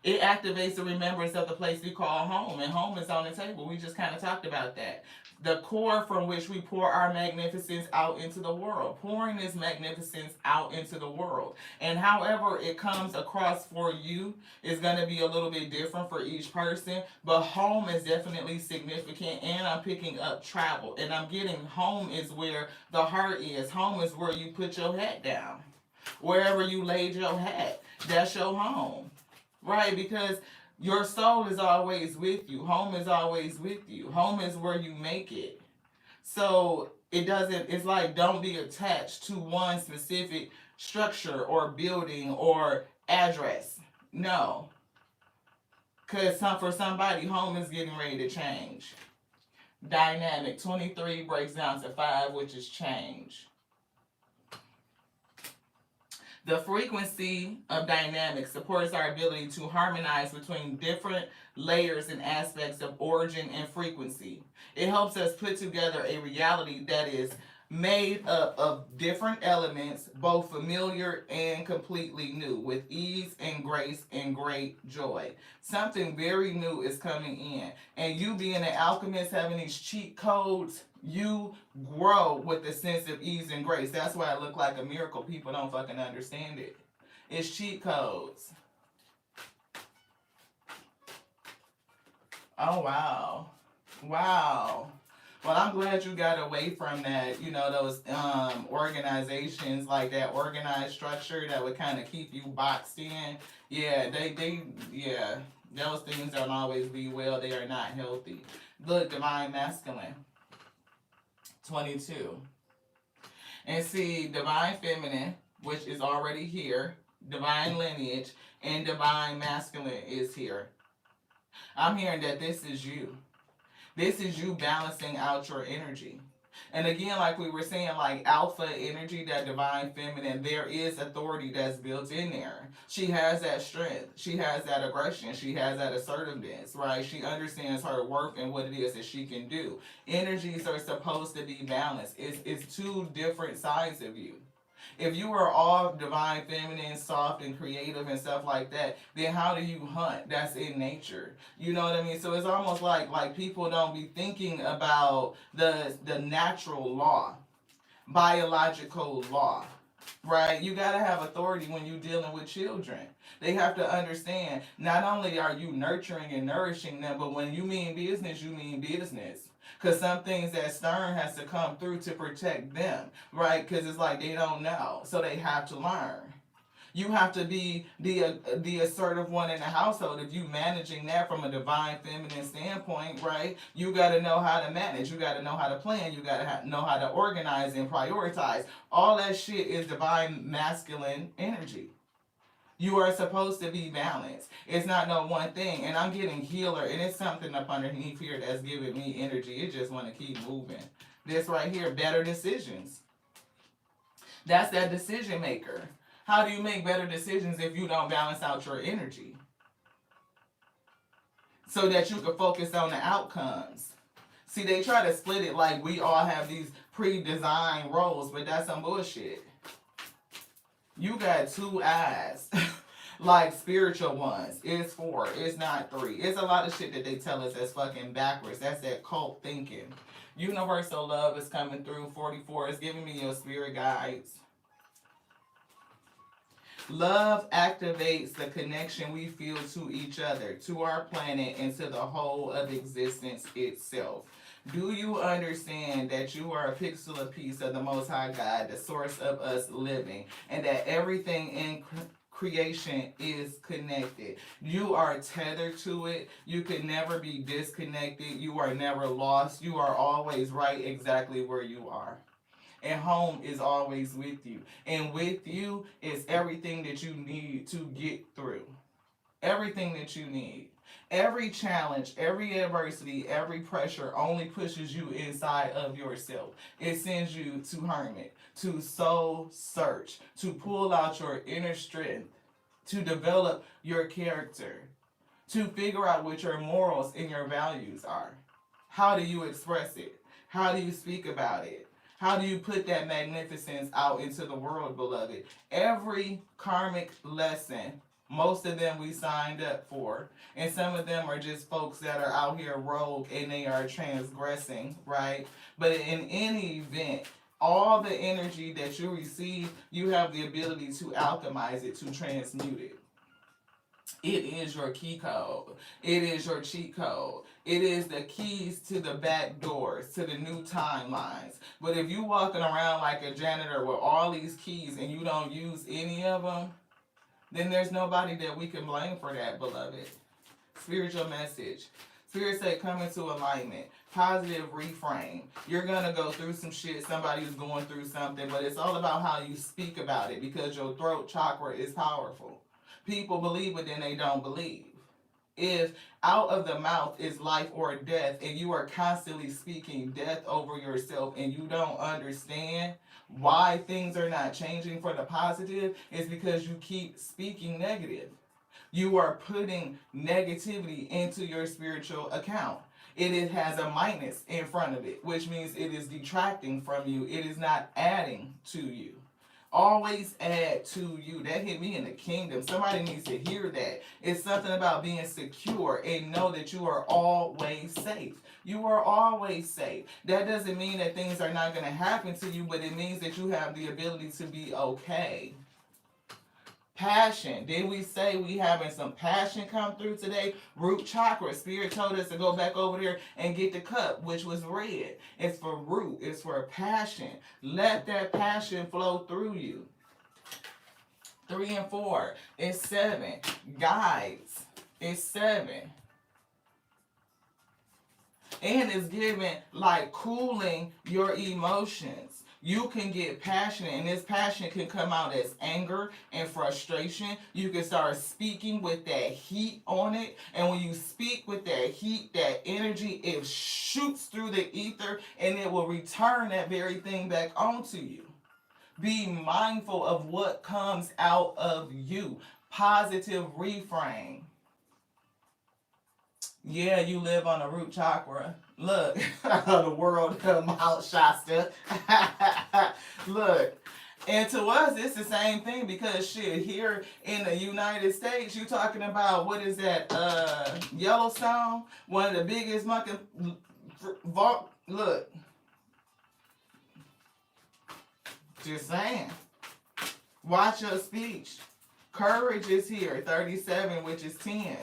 It activates the remembrance of the place we call home, and home is on the table. We just kind of talked about that. The core from which we pour our magnificence out into the world, pouring this magnificence out into the world. And however it comes across for you is going to be a little bit different for each person, but home is definitely significant, and I'm picking up travel, and I'm getting home is where the heart is. Home is where you put your hat down. Wherever you laid your hat, that's your home. Right? Because your soul is always with you. Home is always with you. Home is where you make it. So it's like don't be attached to one specific structure or building or address. No. Because for somebody, home is getting ready to change. Dynamic 23 breaks down to 5, which is change. The frequency of dynamics supports our ability to harmonize between different layers and aspects of origin and frequency. It helps us put together a reality that is made up of different elements, both familiar and completely new, with ease and grace and great joy. Something very new is coming in. And you being an alchemist, having these cheat codes, you grow with a sense of ease and grace. That's why it looked like a miracle. People don't fucking understand it. It's cheat codes. Oh, wow. Wow. Well, I'm glad you got away from that, those organizations, like that organized structure that would kind of keep you boxed in. Yeah, yeah, those things don't always be well. They are not healthy. Look, divine masculine, 22. And see, divine feminine, which is already here, divine lineage, and divine masculine is here. I'm hearing that this is you. This is you balancing out your energy. And again, like we were saying, like alpha energy, that divine feminine, there is authority that's built in there. She has that strength. She has that aggression. She has that assertiveness, right? She understands her worth and what it is that she can do. Energies are supposed to be balanced. It's two different sides of you. If you are all divine feminine, soft and creative and stuff like that, then how do you hunt? That's in nature. You know what I mean? So it's almost like people don't be thinking about the natural law, biological law. Right? You gotta have authority when you're dealing with children. They have to understand not only are you nurturing and nourishing them, but when you mean business, you mean business. Because some things that Stern has to come through to protect them, right? Because it's like they don't know, so they have to learn. You have to be the assertive one in the household. If you managing that from a divine feminine standpoint, right? You got to know how to manage. You got to know how to plan. You got to know how to organize and prioritize. All that shit is divine masculine energy. You are supposed to be balanced. It's not no one thing. And I'm getting healer, and it's something up underneath here that's giving me energy. It just want to keep moving. This right here, better decisions. That's that decision maker. How do you make better decisions if you don't balance out your energy? So that you can focus on the outcomes. See, they try to split it like we all have these pre-designed roles, but that's some bullshit. You got two eyes. Like spiritual ones. It's four. It's not three. It's a lot of shit that they tell us that's fucking backwards. That's that cult thinking. Universal love is coming through. 44 is giving me your spirit guides. Love activates the connection we feel to each other, to our planet, and to the whole of existence itself. Do you understand that you are a pixel a piece of the Most High God, the source of us living, and that everything in creation is connected? You are tethered to it. You can never be disconnected. You are never lost. You are always right exactly where you are. And home is always with you. And with you is everything that you need to get through. Everything that you need. Every challenge, every adversity, every pressure only pushes you inside of yourself. It sends you to hermit, to soul search, to pull out your inner strength, to develop your character, to figure out what your morals and your values are. How do you express it? How do you speak about it? How do you put that magnificence out into the world, beloved? Every karmic lesson, most of them we signed up for. And some of them are just folks that are out here rogue and they are transgressing, right? But in any event, all the energy that you receive, you have the ability to alchemize it, to transmute it. It is your key code. It is your cheat code. It is the keys to the back doors, to the new timelines. But if you walking around like a janitor with all these keys and you don't use any of them, then there's nobody that we can blame for that, beloved. Spiritual message. Spirit say come into alignment. Positive reframe. You're going to go through some shit. Somebody's going through something, but it's all about how you speak about it because your throat chakra is powerful. People believe, but then they don't believe. If out of the mouth is life or death, and you are constantly speaking death over yourself, and you don't understand why things are not changing for the positive, it's because you keep speaking negative. You are putting negativity into your spiritual account. Has a minus in front of it, which means it is detracting from you. It is not adding to you. Always add to you. That hit me in the kingdom. Somebody needs to hear that. It's something about being secure and know that you are always safe. You are always safe. That doesn't mean that things are not going to happen to you, but it means that you have the ability to be okay. Passion. Did we say we having some passion come through today? Root chakra. Spirit told us to go back over there and get the cup, which was red. It's for root. It's for passion. Let that passion flow through you. 3 and 4. It's 7. Guides. It's 7. And it's giving like cooling your emotions. You can get passionate, and this passion can come out as anger and frustration. You can start speaking with that heat on it, and when you speak with that heat, that energy, it shoots through the ether, and it will return that very thing back onto you. Be mindful of what comes out of you. Positive reframe. Yeah, you live on a root chakra. Look, the world come out, Shasta. Look, and to us, it's the same thing because shit, here in the United States, you talking about, what is that, Yellowstone? One of the biggest monkey, look, just saying. Watch your speech. Courage is here, 37, which is 10.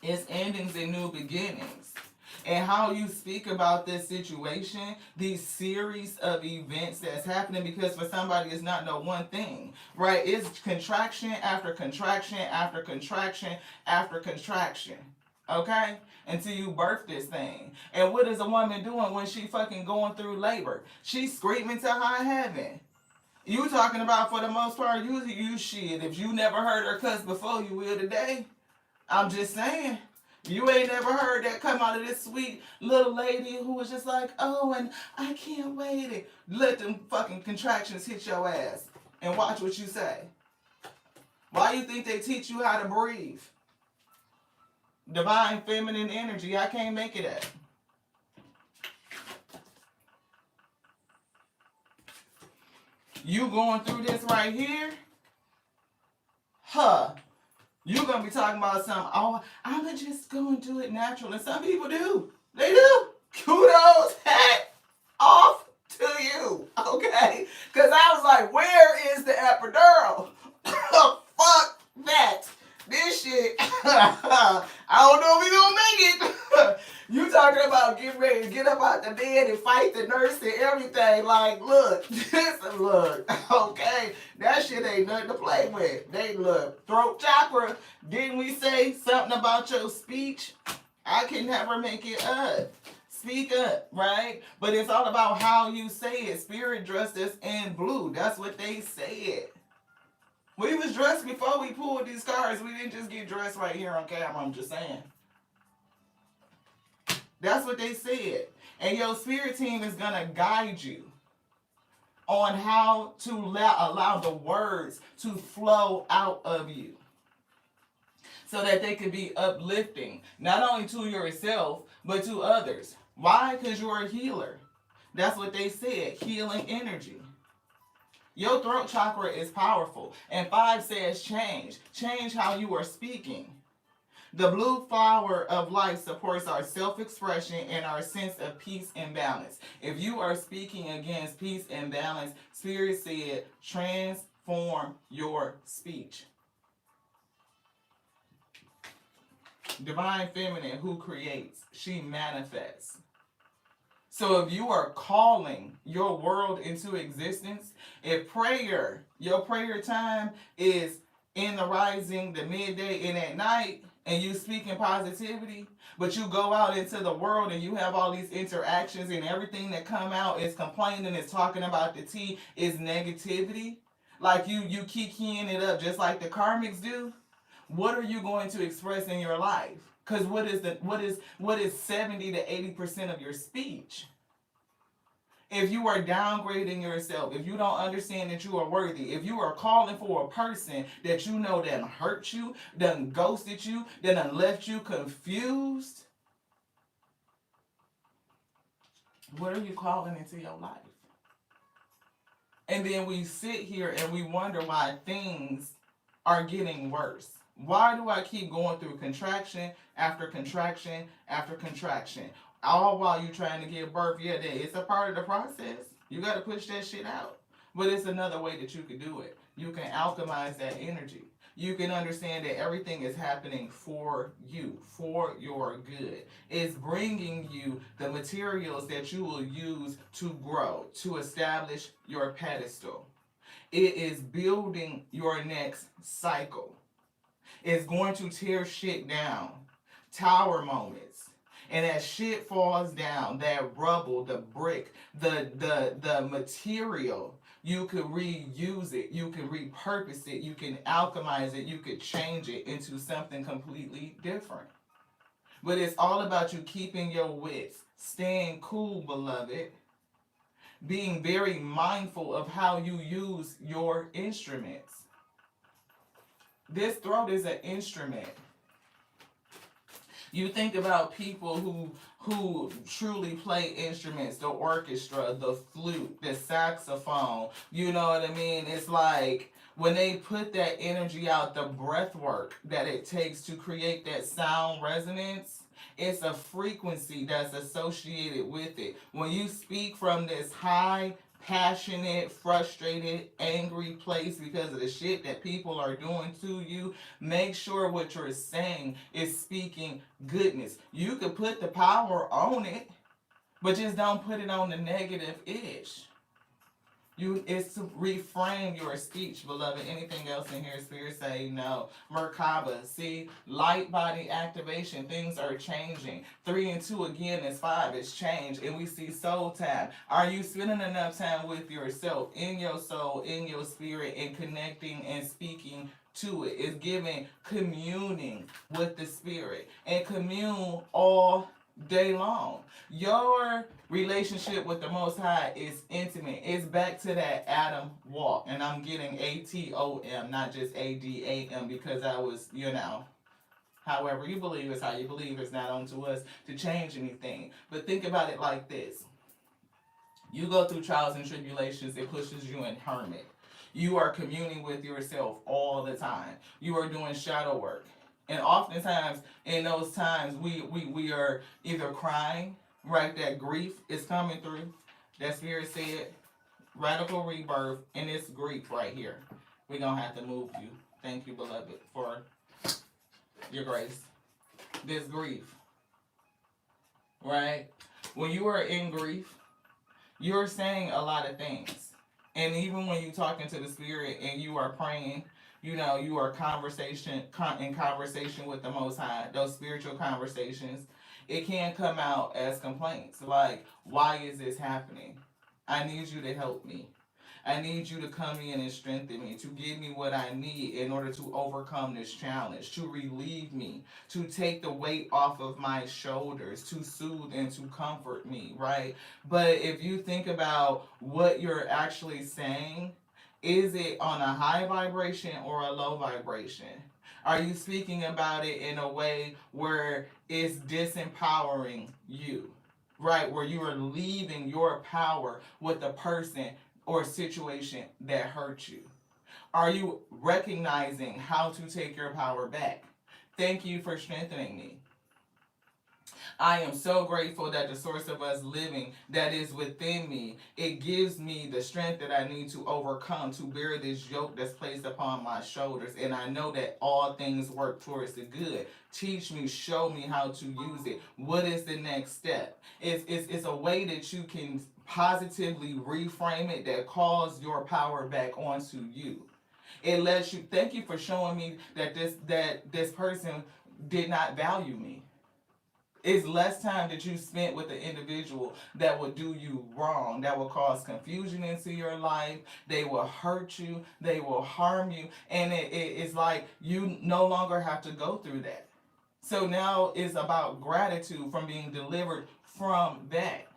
It's endings and new beginnings. And how you speak about this situation, these series of events that's happening, because for somebody it's not no one thing, right? It's contraction after contraction after contraction after contraction, okay? Until you birth this thing. And what is a woman doing when she fucking going through labor? She's screaming to high heaven. You talking about, for the most part, you shit. If you never heard her cuss before, you will today. I'm just saying. You ain't never heard that come out of this sweet little lady who was just like, oh, and I can't wait. And let them fucking contractions hit your ass. And watch what you say. Why you think they teach you how to breathe? Divine feminine energy. I can't make it up. You going through this right here? You're going to be talking about something, oh, I'm just going to do it natural. And some people do. They do. Kudos, hat off to you. Okay? Because I was like, where is the epidural? Fuck that. This shit, I don't know if we going to make it. You talking about getting ready to get up out the bed and fight the nurse and everything. Like, look, okay? That shit ain't nothing to play with. They look, throat chakra. Didn't we say something about your speech? I can never make it up. Speak up, right? But it's all about how you say it. Spirit dressed us in blue. That's what they said. We was dressed before we pulled these cards. We didn't just get dressed right here on camera. I'm just saying. That's what they said. And your spirit team is going to guide you on how to allow the words to flow out of you, so that they could be uplifting, not only to yourself, but to others. Why? Because you're a healer. That's what they said, healing energy. Your throat chakra is powerful. And 5 says change. Change how you are speaking. The blue flower of life supports our self-expression and our sense of peace and balance. If you are speaking against peace and balance, Spirit said, transform your speech. Divine Feminine, who creates, she manifests. So if you are calling your world into existence, if your prayer time is in the rising, the midday, and at night, and you speak in positivity, but you go out into the world and you have all these interactions and everything that come out is complaining, is talking about the tea, is negativity, like you kikiing it up just like the karmics do, what are you going to express in your life? Because what is 70 to 80% of your speech? If you are downgrading yourself, if you don't understand that you are worthy, if you are calling for a person that you know done hurt you, done ghosted you, that done left you confused, What are you calling into your life? And then we sit here and we wonder why things are getting worse. Why do I keep going through contraction after contraction after contraction? All while you trying to give birth. Yeah, it's a part of the process. You got to push that shit out. But it's another way that you can do it. You can alchemize that energy. You can understand that everything is happening for you, for your good. It's bringing you the materials that you will use to grow, to establish your pedestal. It is building your next cycle. It's going to tear shit down. Tower moments. And as shit falls down, that rubble, the brick, the material, you could reuse it, you can repurpose it, you can alchemize it, you could change it into something completely different. But it's all about you keeping your wits, staying cool, beloved, being very mindful of how you use your instruments. This throat is an instrument. You think about people who truly play instruments, the orchestra, the flute, the saxophone. You know what I mean? It's like when they put that energy out, the breath work that it takes to create that sound resonance, it's a frequency that's associated with it. When you speak from this high, passionate, frustrated, angry place because of the shit that people are doing to you, make sure what you're saying is speaking goodness. You could put the power on it, but just don't put it on the negative ish. It's to reframe your speech, beloved. Anything else in here, spirit say no. Merkaba, see, light body activation, things are changing. 3 and 2 again is 5, it's change. And we see soul time. Are you spending enough time with yourself, in your soul, in your spirit, and connecting and speaking to it? It's giving communing with the spirit. And commune all day long. Your relationship with the Most High is intimate. It's back to that Adam walk. And I'm getting ATOM, not just ADAM, because I was, however you believe is how you believe. It's not on to us to change anything. But think about it like this. You go through trials and tribulations, it pushes you in hermit. You are communing with yourself all the time. You are doing shadow work. And oftentimes, in those times, we are either crying, right? That grief is coming through. That spirit said, radical rebirth, and it's grief right here. We're going to have to move you. Thank you, beloved, for your grace. This grief, right? When you are in grief, you're saying a lot of things. And even when you're talking to the spirit and you are praying, you are in conversation with the Most High, those spiritual conversations, it can come out as complaints. Like, why is this happening? I need you to help me. I need you to come in and strengthen me, to give me what I need in order to overcome this challenge, to relieve me, to take the weight off of my shoulders, to soothe and to comfort me, right? But if you think about what you're actually saying, is it on a high vibration or a low vibration? Are you speaking about it in a way where it's disempowering you, right? Where you are leaving your power with the person or situation that hurt you? Are you recognizing how to take your power back? Thank you for strengthening me. I am so grateful that the source of us living that is within me, it gives me the strength that I need to overcome, to bear this yoke that's placed upon my shoulders. And I know that all things work towards the good. Teach me, show me how to use it. What is the next step? It's a way that you can positively reframe it that calls your power back onto you. It lets you, thank you for showing me that this person did not value me. It's less time that you spent with the individual that will do you wrong, that will cause confusion into your life. They will hurt you. They will harm you. And it's like you no longer have to go through that. So now it's about gratitude from being delivered from that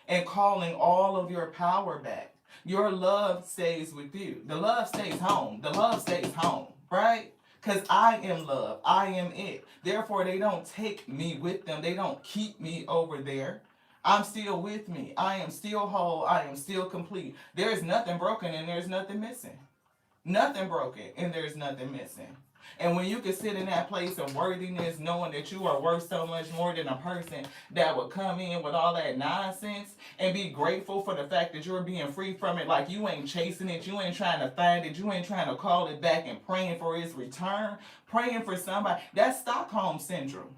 and calling all of your power back. Your love stays with you. The love stays home. The love stays home, right? Because I am love. I am it. Therefore, they don't take me with them. They don't keep me over there. I'm still with me. I am still whole. I am still complete. There is nothing broken and there's nothing missing. Nothing broken and there's nothing missing. And when you can sit in that place of worthiness, knowing that you are worth so much more than a person that would come in with all that nonsense, and be grateful for the fact that you're being free from it, like you ain't chasing it, you ain't trying to find it, you ain't trying to call it back and praying for its return, praying for somebody. That's Stockholm Syndrome.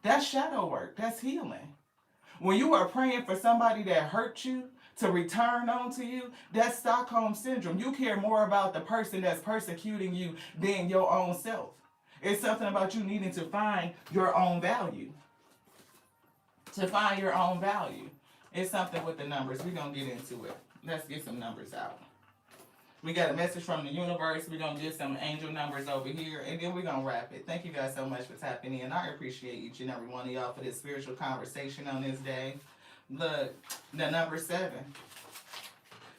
That's shadow work. That's healing. When you are praying for somebody that hurt you to return onto you, that's Stockholm Syndrome. You care more about the person that's persecuting you than your own self. It's something about you needing to find your own value. To find your own value. It's something with the numbers. We're going to get into it. Let's get some numbers out. We got a message from the universe. We're going to get some angel numbers over here, and then we're going to wrap it. Thank you guys so much for tapping in. I appreciate each and every one of y'all for this spiritual conversation on this day. Look, the number 7.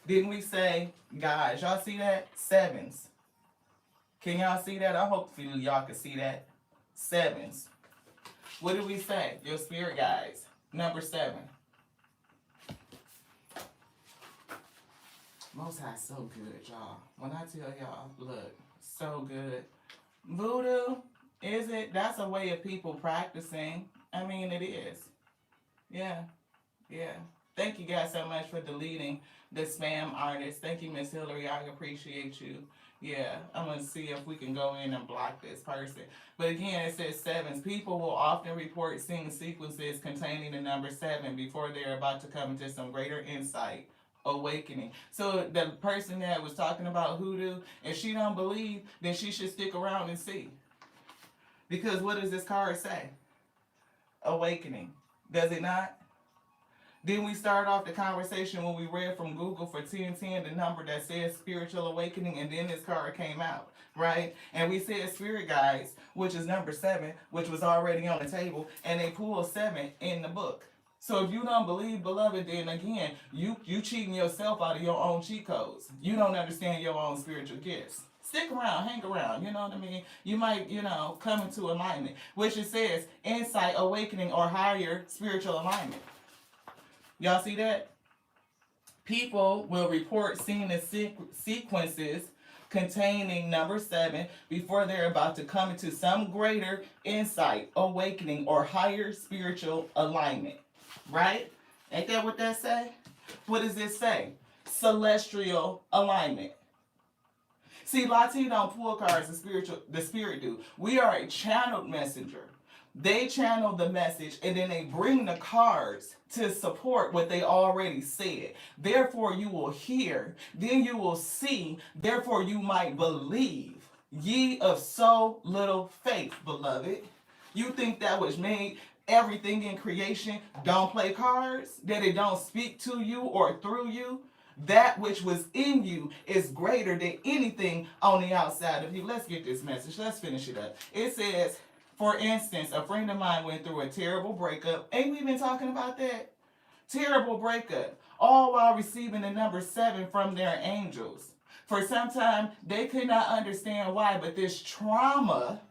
Didn't we say, guys, y'all see that? 7s. Can y'all see that? I hope y'all can see that. 7s. What did we say? Your spirit guides. Number 7. Most High so good, y'all. When I tell y'all, look, so good. Voodoo, is it? That's a way of people practicing. I mean, it is. Yeah. Yeah. Thank you guys so much for deleting the spam artist. Thank you, Miss Hillary. I appreciate you. Yeah, I'm going to see if we can go in and block this person. But again, it says 7s. People will often report seeing sequences containing the number 7 before they're about to come into some greater insight, awakening. So the person that was talking about hoodoo, if she don't believe, then she should stick around and see. Because what does this card say? Awakening. Does it not? Then we start off the conversation when we read from Google for 1010, the number that says spiritual awakening, and then this card came out, right? And we said spirit guides, which is number 7, which was already on the table, and they pulled 7 in the book. So if you don't believe, beloved, then again, you cheating yourself out of your own cheat codes. You don't understand your own spiritual gifts. Stick around, hang around, you know what I mean? You might, come into alignment, which it says insight, awakening, or higher spiritual alignment. Y'all see that? People will report seeing the sequences containing number 7 before they're about to come into some greater insight, awakening, or higher spiritual alignment. Right? Ain't that what that say? What does this say? Celestial alignment. See, Lati don't pull cards, the spirit do. We are a channeled messenger. They channel the message and then they bring the cards to support what they already said. Therefore you will hear, then you will see, therefore you might believe. Ye of so little faith, beloved. You think that which made everything in creation don't play cards? That it don't speak to you or through you? That which was in you is greater than anything on the outside of you. Let's get this message. Let's finish it up. It says, for instance, a friend of mine went through a terrible breakup. Ain't we been talking about that? Terrible breakup. All while receiving the number 7 from their angels. For some time, they could not understand why, but this trauma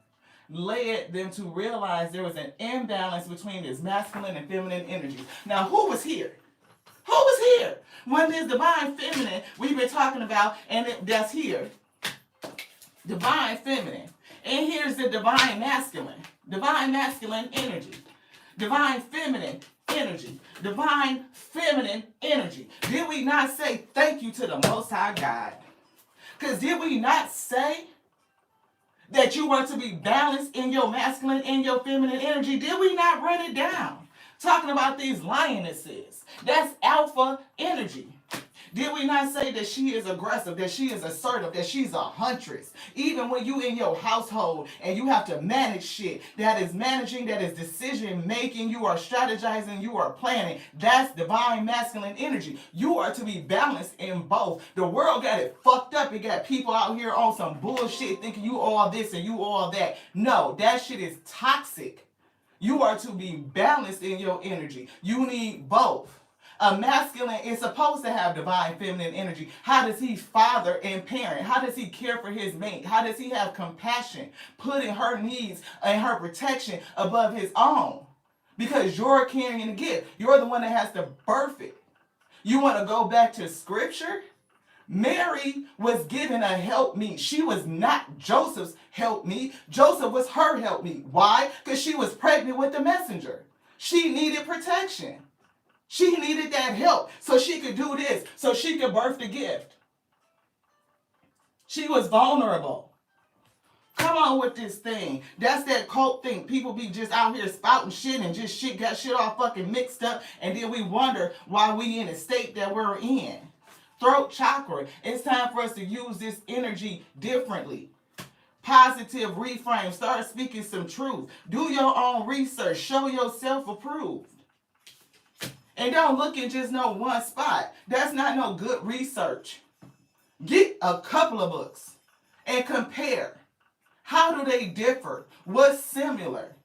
led them to realize there was an imbalance between this masculine and feminine energy. Now, who was here? Who was here? When this divine feminine we've been talking about, and that's here. Divine feminine. And here's the divine masculine. Divine masculine energy. Divine feminine energy. Divine feminine energy. Did we not say thank you to the Most High God? Because did we not say that you were to be balanced in your masculine and your feminine energy? Did we not run it down? Talking about these lionesses. That's alpha energy. Did we not say that she is aggressive, that she is assertive, that she's a huntress? Even when you in your household and you have to manage shit, that is managing, that is decision making, you are strategizing, you are planning. That's divine masculine energy. You are to be balanced in both. The world got it fucked up. It got people out here on some bullshit thinking you all this and you all that. No, that shit is toxic. You are to be balanced in your energy. You need both. A masculine is supposed to have divine feminine energy. How does he father and parent? How does he care for his mate? How does he have compassion, putting her needs and her protection above his own? because you're carrying a gift. You're the one that has to birth it. You want to go back to scripture? Mary was given a helpmeet. She was not Joseph's helpmeet. Joseph was her helpmeet. Why? Because she was pregnant with the messenger. She needed protection. She needed that help so she could do this, so she could birth the gift. She was vulnerable. Come on with this thing. That's that cult thing. People be just out here spouting shit and just got shit all fucking mixed up, and then we wonder why we in the state that we're in. Throat chakra. It's time for us to use this energy differently. Positive reframe. Start speaking some truth. Do your own research. Show yourself approved. And don't look in just no one spot. That's not no good research. Get a couple of books and compare. How do they differ? What's similar?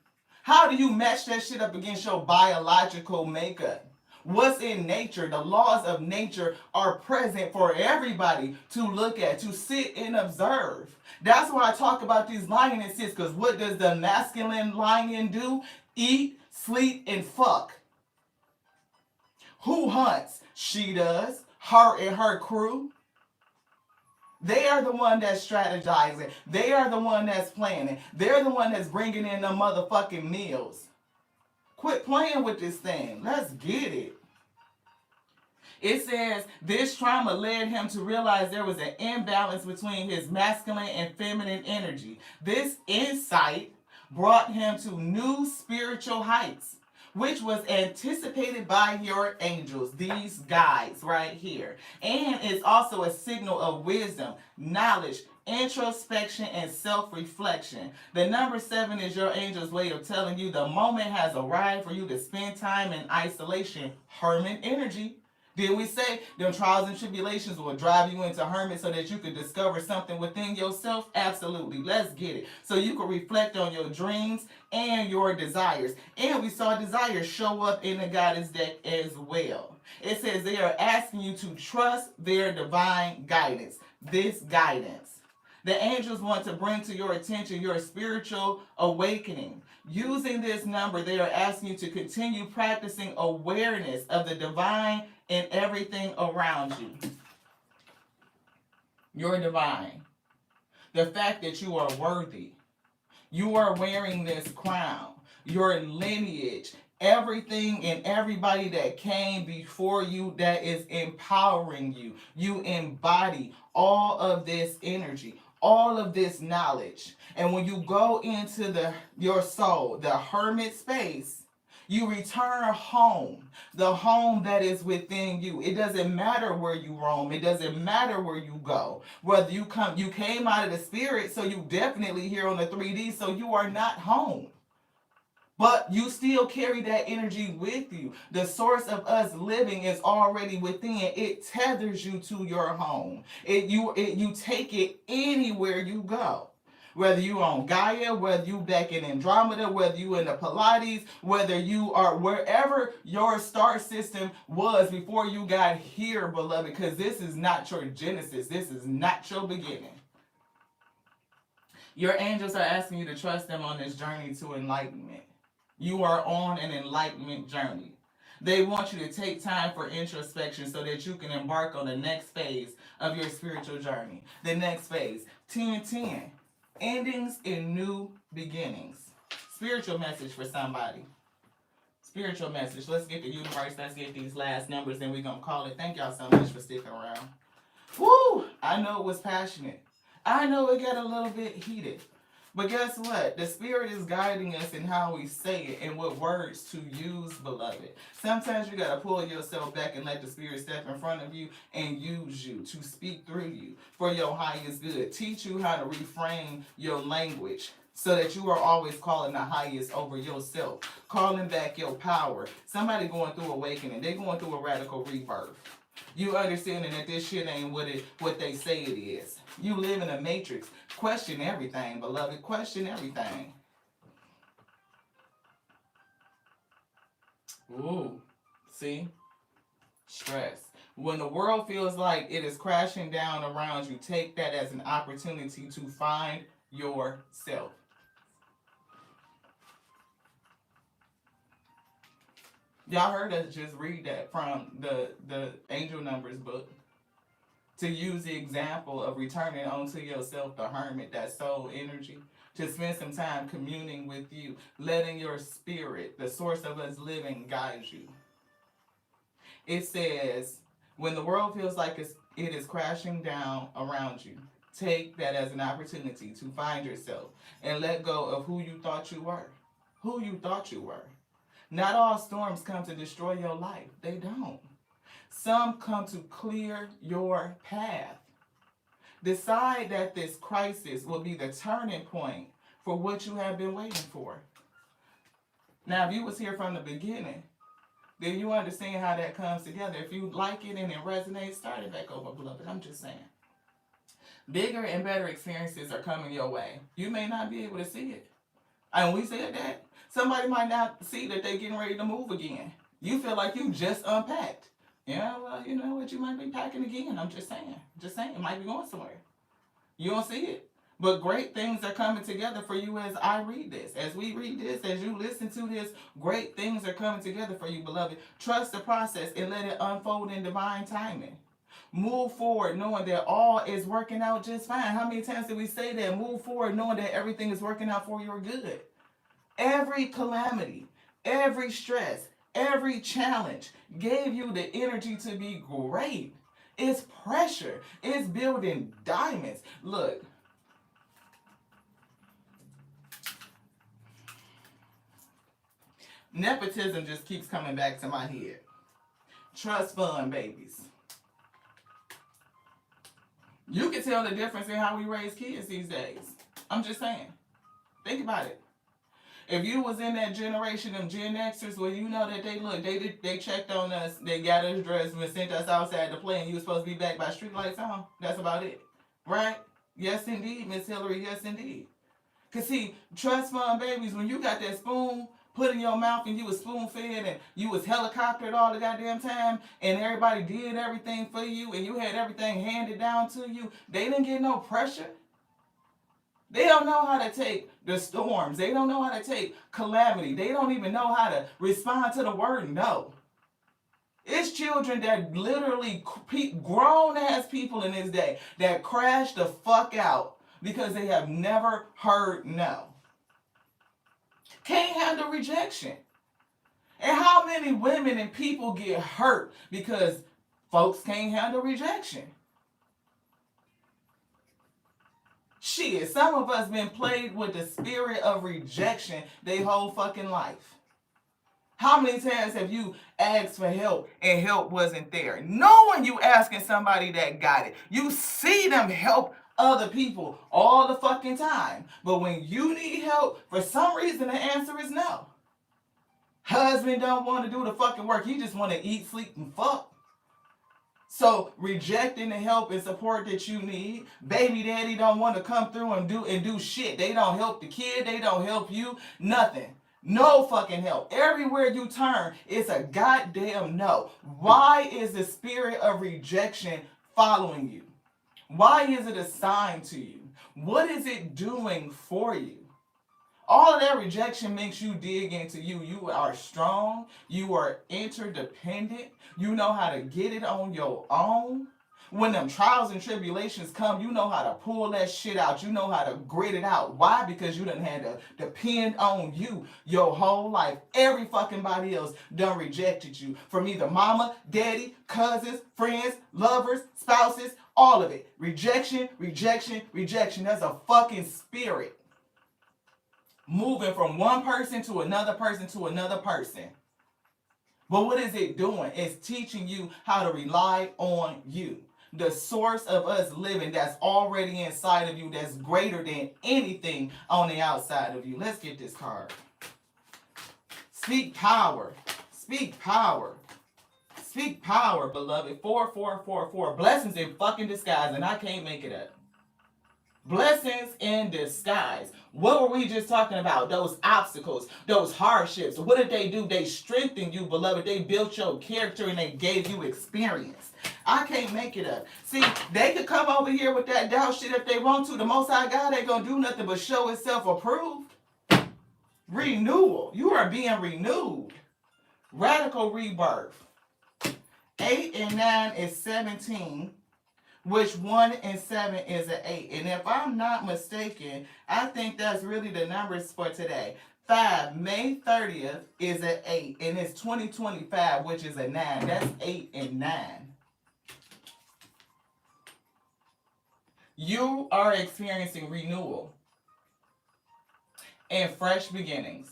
How do you match that shit up against your biological makeup? What's in nature? The laws of nature are present for everybody to look at, to sit and observe. That's why I talk about these lionesses, because what does the masculine lion do? Eat, sleep, and fuck. Who hunts? She does. Her and her crew. They are the one that's strategizing. They are the one that's planning. They're the one that's bringing in the motherfucking meals. Quit playing with this thing. Let's get it. It says this trauma led him to realize there was an imbalance between his masculine and feminine energy. This insight brought him to new spiritual heights, which was anticipated by your angels, these guys right here. And it's also a signal of wisdom, knowledge, introspection, and self-reflection. The number 7 is your angel's way of telling you the moment has arrived for you to spend time in isolation. Hermit energy. Did we say them trials and tribulations will drive you into hermit so that you can discover something within yourself? Absolutely. Let's get it. So you can reflect on your dreams and your desires. And we saw desires show up in the goddess deck as well. It says they are asking you to trust their divine guidance. This guidance. The angels want to bring to your attention your spiritual awakening. Using this number, they are asking you to continue practicing awareness of the divine in everything around you. You're divine. The fact that you are worthy. You are wearing this crown. Your lineage. Everything and everybody that came before you that is empowering you. You embody all of this energy. All of this knowledge. And when you go into your soul, the hermit space, you return home, the home that is within you. It doesn't matter where you roam. It doesn't matter where you go. Whether you came out of the spirit, so you definitely here on the 3D, so you are not home. But you still carry that energy with you. The source of us living is already within. It tethers you to your home. You take it anywhere you go. Whether you on Gaia, whether you back in Andromeda, whether you in the Pleiades, whether you are wherever your star system was before you got here, beloved, because this is not your genesis. This is not your beginning. Your angels are asking you to trust them on this journey to enlightenment. You are on an enlightenment journey. They want you to take time for introspection so that you can embark on the next phase of your spiritual journey. The next phase, 10-10. Endings in new beginnings. Spiritual message for somebody. Spiritual message. Let's get the universe. Let's get these last numbers, and we're going to call it. Thank y'all so much for sticking around. Woo! I know it was passionate. I know it got a little bit heated. But guess what? The Spirit is guiding us in how we say it and what words to use, beloved. Sometimes you got to pull yourself back and let the Spirit step in front of you and use you to speak through you for your highest good. Teach you how to reframe your language so that you are always calling the highest over yourself. Calling back your power. Somebody going through awakening. They're going through a radical rebirth. You understanding that this shit ain't what they say it is. You live in a matrix. Question everything, beloved. Question everything. Ooh. See? Stress. When the world feels like it is crashing down around you, take that as an opportunity to find yourself. Y'all heard us just read that from the Angel Numbers book. To use the example of returning unto yourself the hermit, that soul energy, to spend some time communing with you, letting your spirit, the source of us living, guide you. It says, when the world feels like it is crashing down around you, take that as an opportunity to find yourself and let go of who you thought you were. Who you thought you were. Not all storms come to destroy your life. They don't. Some come to clear your path. Decide that this crisis will be the turning point for what you have been waiting for. Now, if you was here from the beginning, then you understand how that comes together. If you like it and it resonates, start it back over, beloved. I'm just saying. Bigger and better experiences are coming your way. You may not be able to see it. And we said that. Somebody might not see that they're getting ready to move again. You feel like you just unpacked. Yeah, well, you know what? You might be packing again. I'm just saying. Just saying. It might be going somewhere. You don't see it. But great things are coming together for you as I read this. As we read this, as you listen to this, great things are coming together for you, beloved. Trust the process and let it unfold in divine timing. Move forward knowing that all is working out just fine. How many times did we say that? Move forward knowing that everything is working out for your good. Every calamity, every stress, every challenge gave you the energy to be great. It's pressure. It's building diamonds. Look. Nepotism just keeps coming back to my head. Trust fund babies. You can tell the difference in how we raise kids these days. I'm just saying. Think about it. If you was in that generation of Gen Xers where you know that they checked on us, they got us dressed and sent us outside to play and you was supposed to be back by street lights on, that's about it. Right? Yes, indeed, Miss Hillary, yes, indeed. Because see, trust fund babies, when you got that spoon put in your mouth and you was spoon fed and you was helicoptered all the goddamn time and everybody did everything for you and you had everything handed down to you, they didn't get no pressure. They don't know how to take the storms. They don't know how to take calamity. They don't even know how to respond to the word no. It's children that literally, grown ass people in this day that crash the fuck out because they have never heard no. Can't handle rejection. And how many women and people get hurt because folks can't handle rejection? Shit, some of us been played with the spirit of rejection their whole fucking life. How many times have you asked for help and help wasn't there? Knowing you asking somebody that got it. You see them help other people all the fucking time. But when you need help, for some reason the answer is no. Husband don't want to do the fucking work. He just want to eat, sleep, and fuck. So rejecting the help and support that you need. Baby daddy don't want to come through and do shit. They don't help the kid. They don't help you. Nothing. No fucking help. Everywhere you turn, it's a goddamn no. Why is the spirit of rejection following you? Why is it assigned to you? What is it doing for you? All of that rejection makes you dig into you. You are strong. You are interdependent. You know how to get it on your own. When them trials and tribulations come, you know how to pull that shit out. You know how to grit it out. Why? Because you done had to depend on you your whole life. Every fucking body else done rejected you. From either mama, daddy, cousins, friends, lovers, spouses, all of it. Rejection, rejection, rejection. That's a fucking spirit. Moving from one person to another person to another person. But what is it doing? It's teaching you how to rely on you. The source of us living that's already inside of you, that's greater than anything on the outside of you. Let's get this card. Speak power. Speak power. Speak power, beloved. 4444. Blessings in fucking disguise, and I can't make it up. Blessings in disguise. What were we just talking about? Those obstacles, those hardships. What did they do? They strengthened you, beloved. They built your character and they gave you experience. I can't make it up. See, they could come over here with that doubt shit if they want to. The Most High God ain't gonna do nothing but show itself approved. Renewal. You are being renewed. Radical rebirth. 8 and 9 is 17, which 1 and 7 is an 8. And if I'm not mistaken, I think that's really the numbers for today. 5, May 30th is an 8, and it's 2025, which is a 9. That's 8 and 9. You are experiencing renewal and fresh beginnings.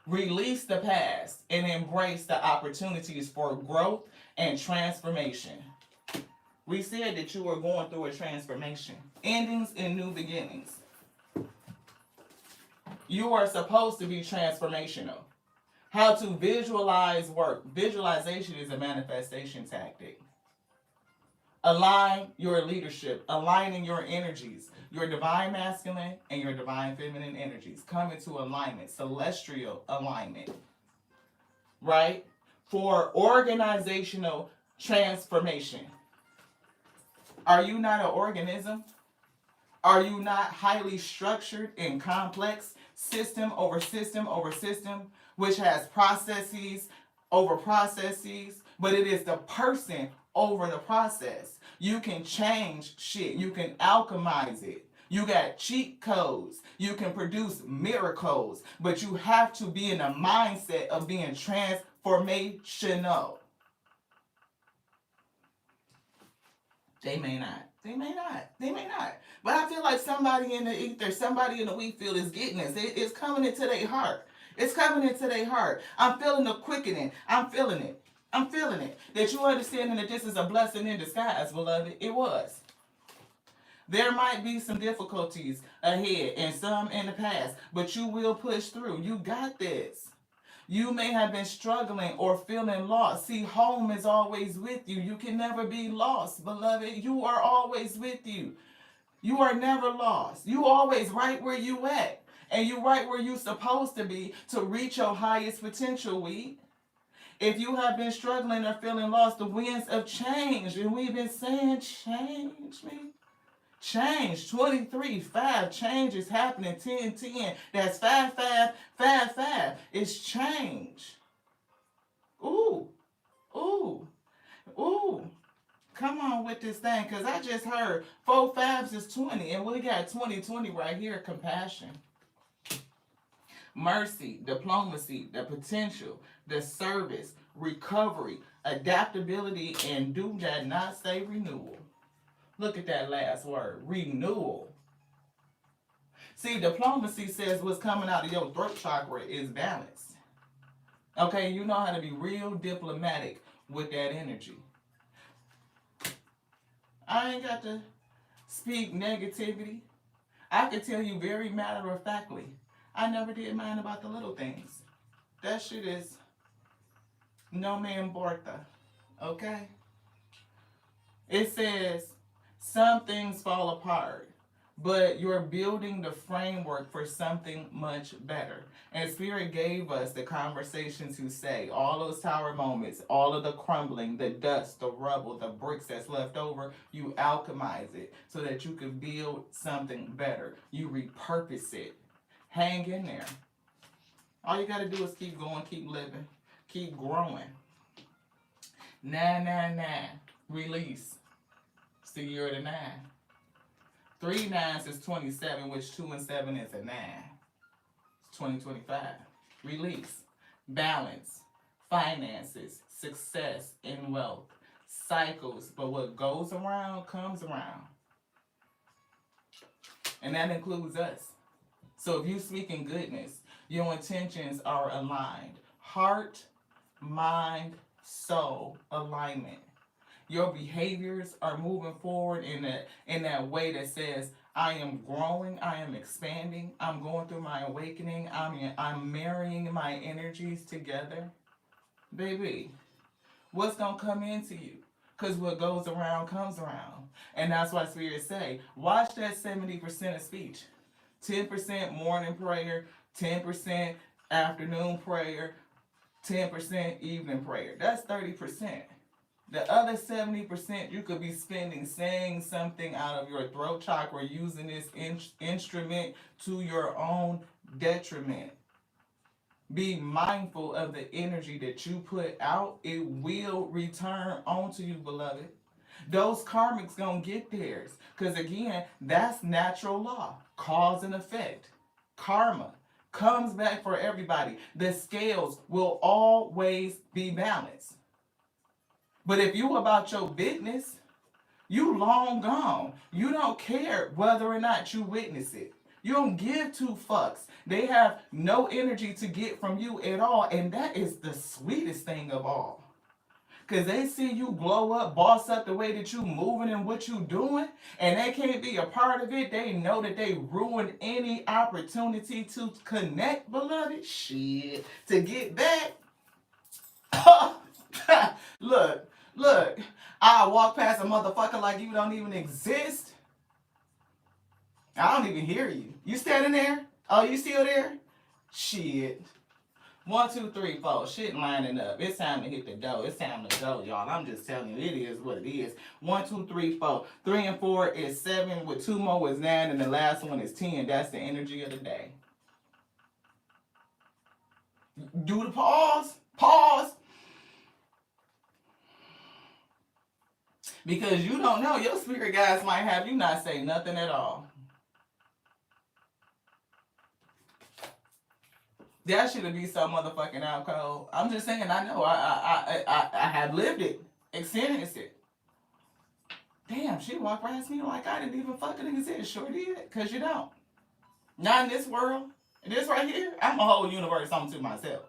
Release the past and embrace the opportunities for growth and transformation. We said that you are going through a transformation. Endings and new beginnings. You are supposed to be transformational. How to visualize work. Visualization is a manifestation tactic. Align your leadership, aligning your energies, your divine masculine and your divine feminine energies. Come into alignment, celestial alignment, right? For organizational transformation. Are you not an organism? Are you not highly structured and complex, system over system over system, which has processes over processes, but it is the person over the process. You can change shit. You can alchemize it. You got cheat codes. You can produce miracles, but you have to be in a mindset of being transformational. They may not. They may not. They may not. But I feel like somebody in the ether, somebody in the wheat field is getting this. It's coming into their heart. It's coming into their heart. I'm feeling the quickening. I'm feeling it. I'm feeling it. That you understanding that this is a blessing in disguise, beloved. It was. There might be some difficulties ahead and some in the past, but you will push through. You got this. You may have been struggling or feeling lost. See, home is always with you. You can never be lost, beloved. You are always with you. You are never lost. You always right where you at. And you right where you supposed to be to reach your highest potential, we. If you have been struggling or feeling lost, the winds of change, and we've been saying, change me. Change. 23, 5. Change is happening. 10, 10. That's 5, 5, 5, 5. It's change. Ooh. Ooh. Ooh. Come on with this thing, because I just heard 4 5s is 20, and we got 20, 20 right here. Compassion. Mercy, diplomacy, the potential, the service, recovery, adaptability, and do that not say renewal. Look at that last word, renewal. See, diplomacy says what's coming out of your throat chakra is balance. Okay, you know how to be real diplomatic with that energy. I ain't got to speak negativity. I can tell you very matter of factly, I never did mind about the little things. That shit is no me importa. Okay? It says some things fall apart, but you're building the framework for something much better. And Spirit gave us the conversation to say all those tower moments, all of the crumbling, the dust, the rubble, the bricks that's left over, you alchemize it so that you can build something better. You repurpose it. Hang in there. All you got to do is keep going, keep living, keep growing. 999, release. It's the year of the 9. 3 9s is 27, which 2 and 7 is a 9. It's 2025. Release. Balance. Finances. Success and wealth. Cycles. But what goes around comes around. And that includes us. So if you speak in goodness, your intentions are aligned. Heart, mind, soul alignment. Your behaviors are moving forward in that way that says, I am growing, I am expanding, I'm going through my awakening, I'm marrying my energies together. Baby, what's going to come into you? Because what goes around comes around. And that's why Spirit say, watch that 70% of speech. 10% morning prayer, 10% afternoon prayer, 10% evening prayer. That's 30%. The other 70% you could be spending saying something out of your throat chakra, using this instrument to your own detriment. Be mindful of the energy that you put out. It will return onto you, beloved. Those karmics gonna get theirs. Because again, that's natural law. Cause and effect. Karma comes back for everybody. The scales will always be balanced. But if you about your business, you long gone. You don't care whether or not you witness it. You don't give two fucks. They have no energy to get from you at all. And that is the sweetest thing of all. Because they see you glow up, boss up the way that you moving and what you doing, and they can't be a part of it. They know that they ruin any opportunity to connect, beloved. Shit. To get back. Look, look. I walk past a motherfucker like you don't even exist. I don't even hear you. You standing there? Oh, you still there? Shit. 1, 2, 3, 4. Shit lining up. It's time to hit the dough. It's time to go, y'all. I'm just telling you, it is what it is. 1, 2, 3, 4. 3 and 4 is 7. With 2 more is 9, and the last one is 10. That's the energy of the day. Do the pause. Pause. Because you don't know. Your spirit guides might have you not say nothing at all. That should be so motherfucking out cold. I'm just saying, I know. I have lived it, experienced it. Damn, she walked past me like I didn't even fucking exist. Sure did, cause you don't. Not in this world. This right here, I'm a whole universe unto myself.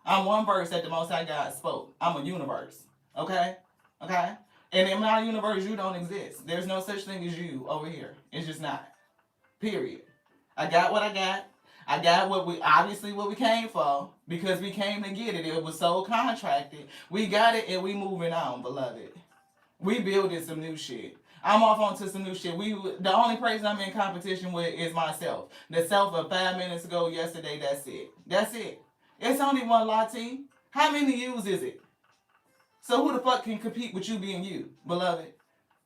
I'm one verse that the Most High God spoke. I'm a universe. Okay? Okay? And in my universe, you don't exist. There's no such thing as you over here. It's just not. Period. I got what I got. I got what we came for, because we came to get it. It was so contracted. We got it and we moving on, beloved. We building some new shit. I'm off onto some new shit. The only person I'm in competition with is myself. The self of 5 minutes ago, yesterday, that's it. That's it. It's only one latte. How many yous is it? So who the fuck can compete with you being you, beloved?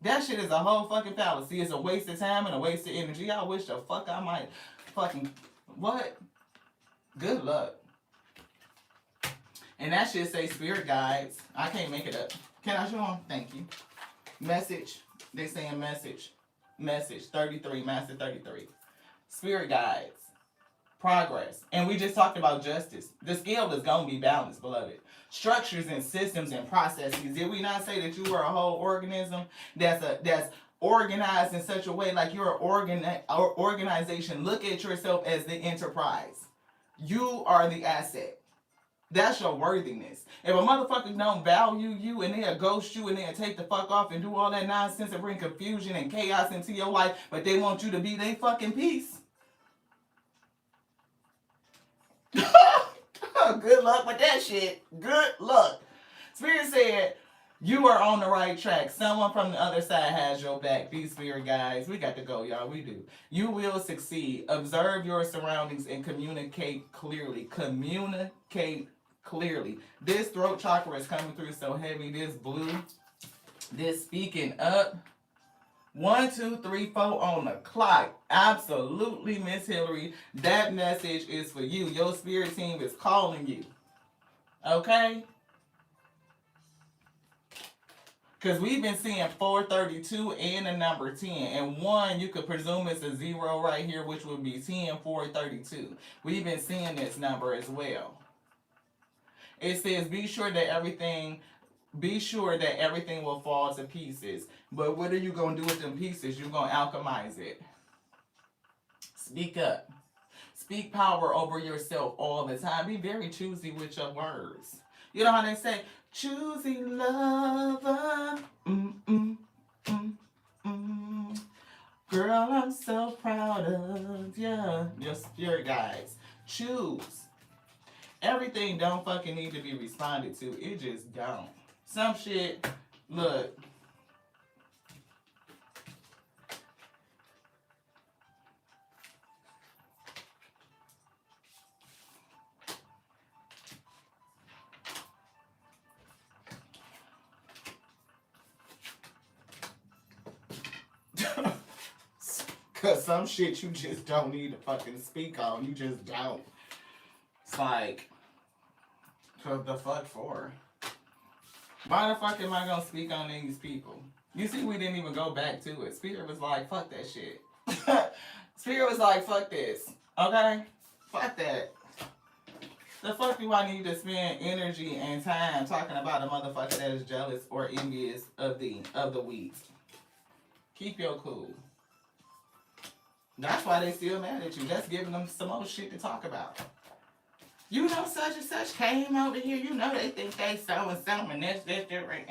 That shit is a whole fucking fallacy. It's a waste of time and a waste of energy. I wish the fuck I might fucking... What? Good luck. And that shit say spirit guides. I can't make it up. Can I show them? Thank you. Message. They saying message. Message 33. Master 33. Spirit guides. Progress. And we just talked about justice. The scale is going to be balanced, beloved. Structures and systems and processes. Did we not say that you are a whole organism that's organized in such a way like you're an organization? Look at yourself as the enterprise. You are the asset. That's your worthiness. If a motherfucker don't value you and they'll ghost you and they'll take the fuck off and do all that nonsense and bring confusion and chaos into your life, but they want you to be their fucking peace. Good luck with that shit. Good luck. Spirit said, you are on the right track. Someone from the other side has your back. These spirit guys, we got to go, y'all. We do. You will succeed. Observe your surroundings and communicate clearly. Communicate clearly. This throat chakra is coming through so heavy. This blue. This speaking up. 1, 2, 3, 4 on the clock. Absolutely, Miss Hillary. That message is for you. Your spirit team is calling you. Okay? Because we've been seeing 432 and the number 10. And 1, you could presume it's a 0 right here, which would be 10, 432. We've been seeing this number as well. It says, be sure that everything will fall to pieces. But what are you going to do with them pieces? You're going to alchemize it. Speak up. Speak power over yourself all the time. Be very choosy with your words. You know how they say, choosy lover. Girl, I'm so proud of you. Your spirit guides. Choose. Everything don't fucking need to be responded to. It just don't. Some shit, look. Because some shit you just don't need to fucking speak on. You just don't. It's like, So the fuck for? Why the fuck am I gonna speak on these people? You see, we didn't even go back to it. Spirit was like, fuck that shit. Spirit was like, fuck this. Okay? Fuck that. The fuck do I need to spend energy and time talking about a motherfucker that is jealous or envious of the weak? Keep your cool. That's why they still mad at you. That's giving them some more shit to talk about. You know, such and such came over here. You know, they think they so and so, and this, right.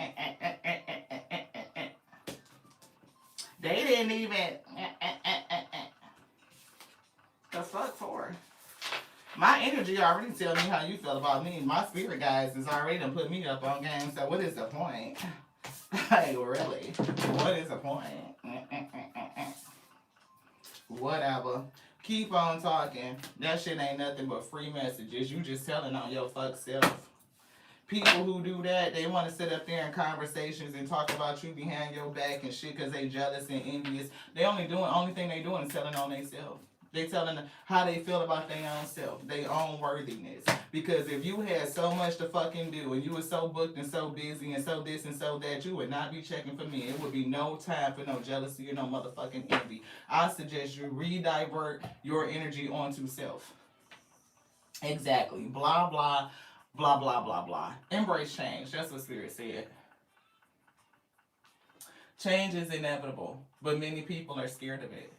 They didn't even. The fuck for? My energy already tell me how you feel about me. My spirit guides is already done put me up on game. So what is the point? Like really? What is the point? Whatever. Keep on talking. That shit ain't nothing but free messages. You just telling on your fuck self. People who do that, they want to sit up there in conversations and talk about you behind your back and shit because they jealous and envious. Only thing they doing is telling on themselves. They telling how they feel about their own self, their own worthiness. Because if you had so much to fucking do and you were so booked and so busy and so this and so that, you would not be checking for me. It would be no time for no jealousy or no motherfucking envy. I suggest you redivert your energy onto self. Exactly. Blah, blah, blah, blah, blah, blah. Embrace change. That's what Spirit said. Change is inevitable, but many people are scared of it.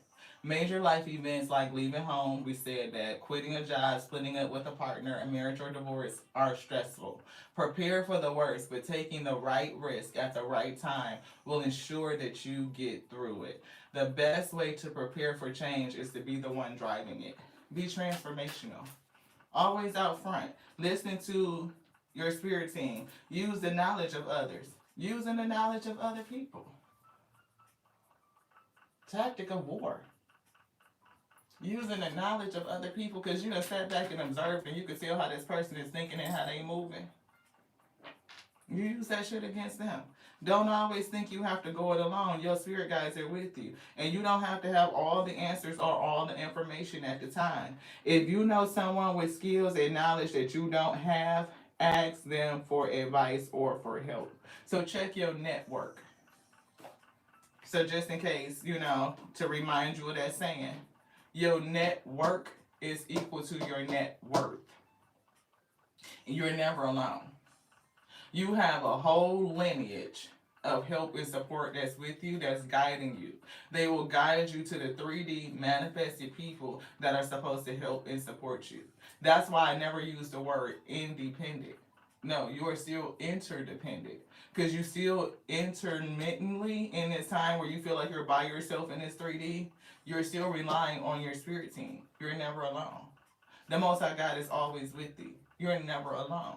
Major life events like leaving home, we said that, quitting a job, splitting up with a partner, a marriage or divorce are stressful. Prepare for the worst, but taking the right risk at the right time will ensure that you get through it. The best way to prepare for change is to be the one driving it. Be transformational. Always out front. Listen to your spirit team. Use the knowledge of others. Using the knowledge of other people. Tactic of war. Using the knowledge of other people because you done sat back and observed and you can tell how this person is thinking and how they moving. You use that shit against them. Don't always think you have to go it alone. Your spirit guides are with you. And you don't have to have all the answers or all the information at the time. If you know someone with skills and knowledge that you don't have, ask them for advice or for help. So check your network. So just in case, to remind you of that saying, your network is equal to your net worth. You're never alone. You have a whole lineage of help and support that's with you, that's guiding you. They will guide you to the 3D manifested people that are supposed to help and support you. That's why I never use the word independent. No, you are still interdependent. Because you still intermittently in this time where you feel like you're by yourself in this 3D, you're still relying on your spirit team. You're never alone. The Most High God is always with you. You're never alone.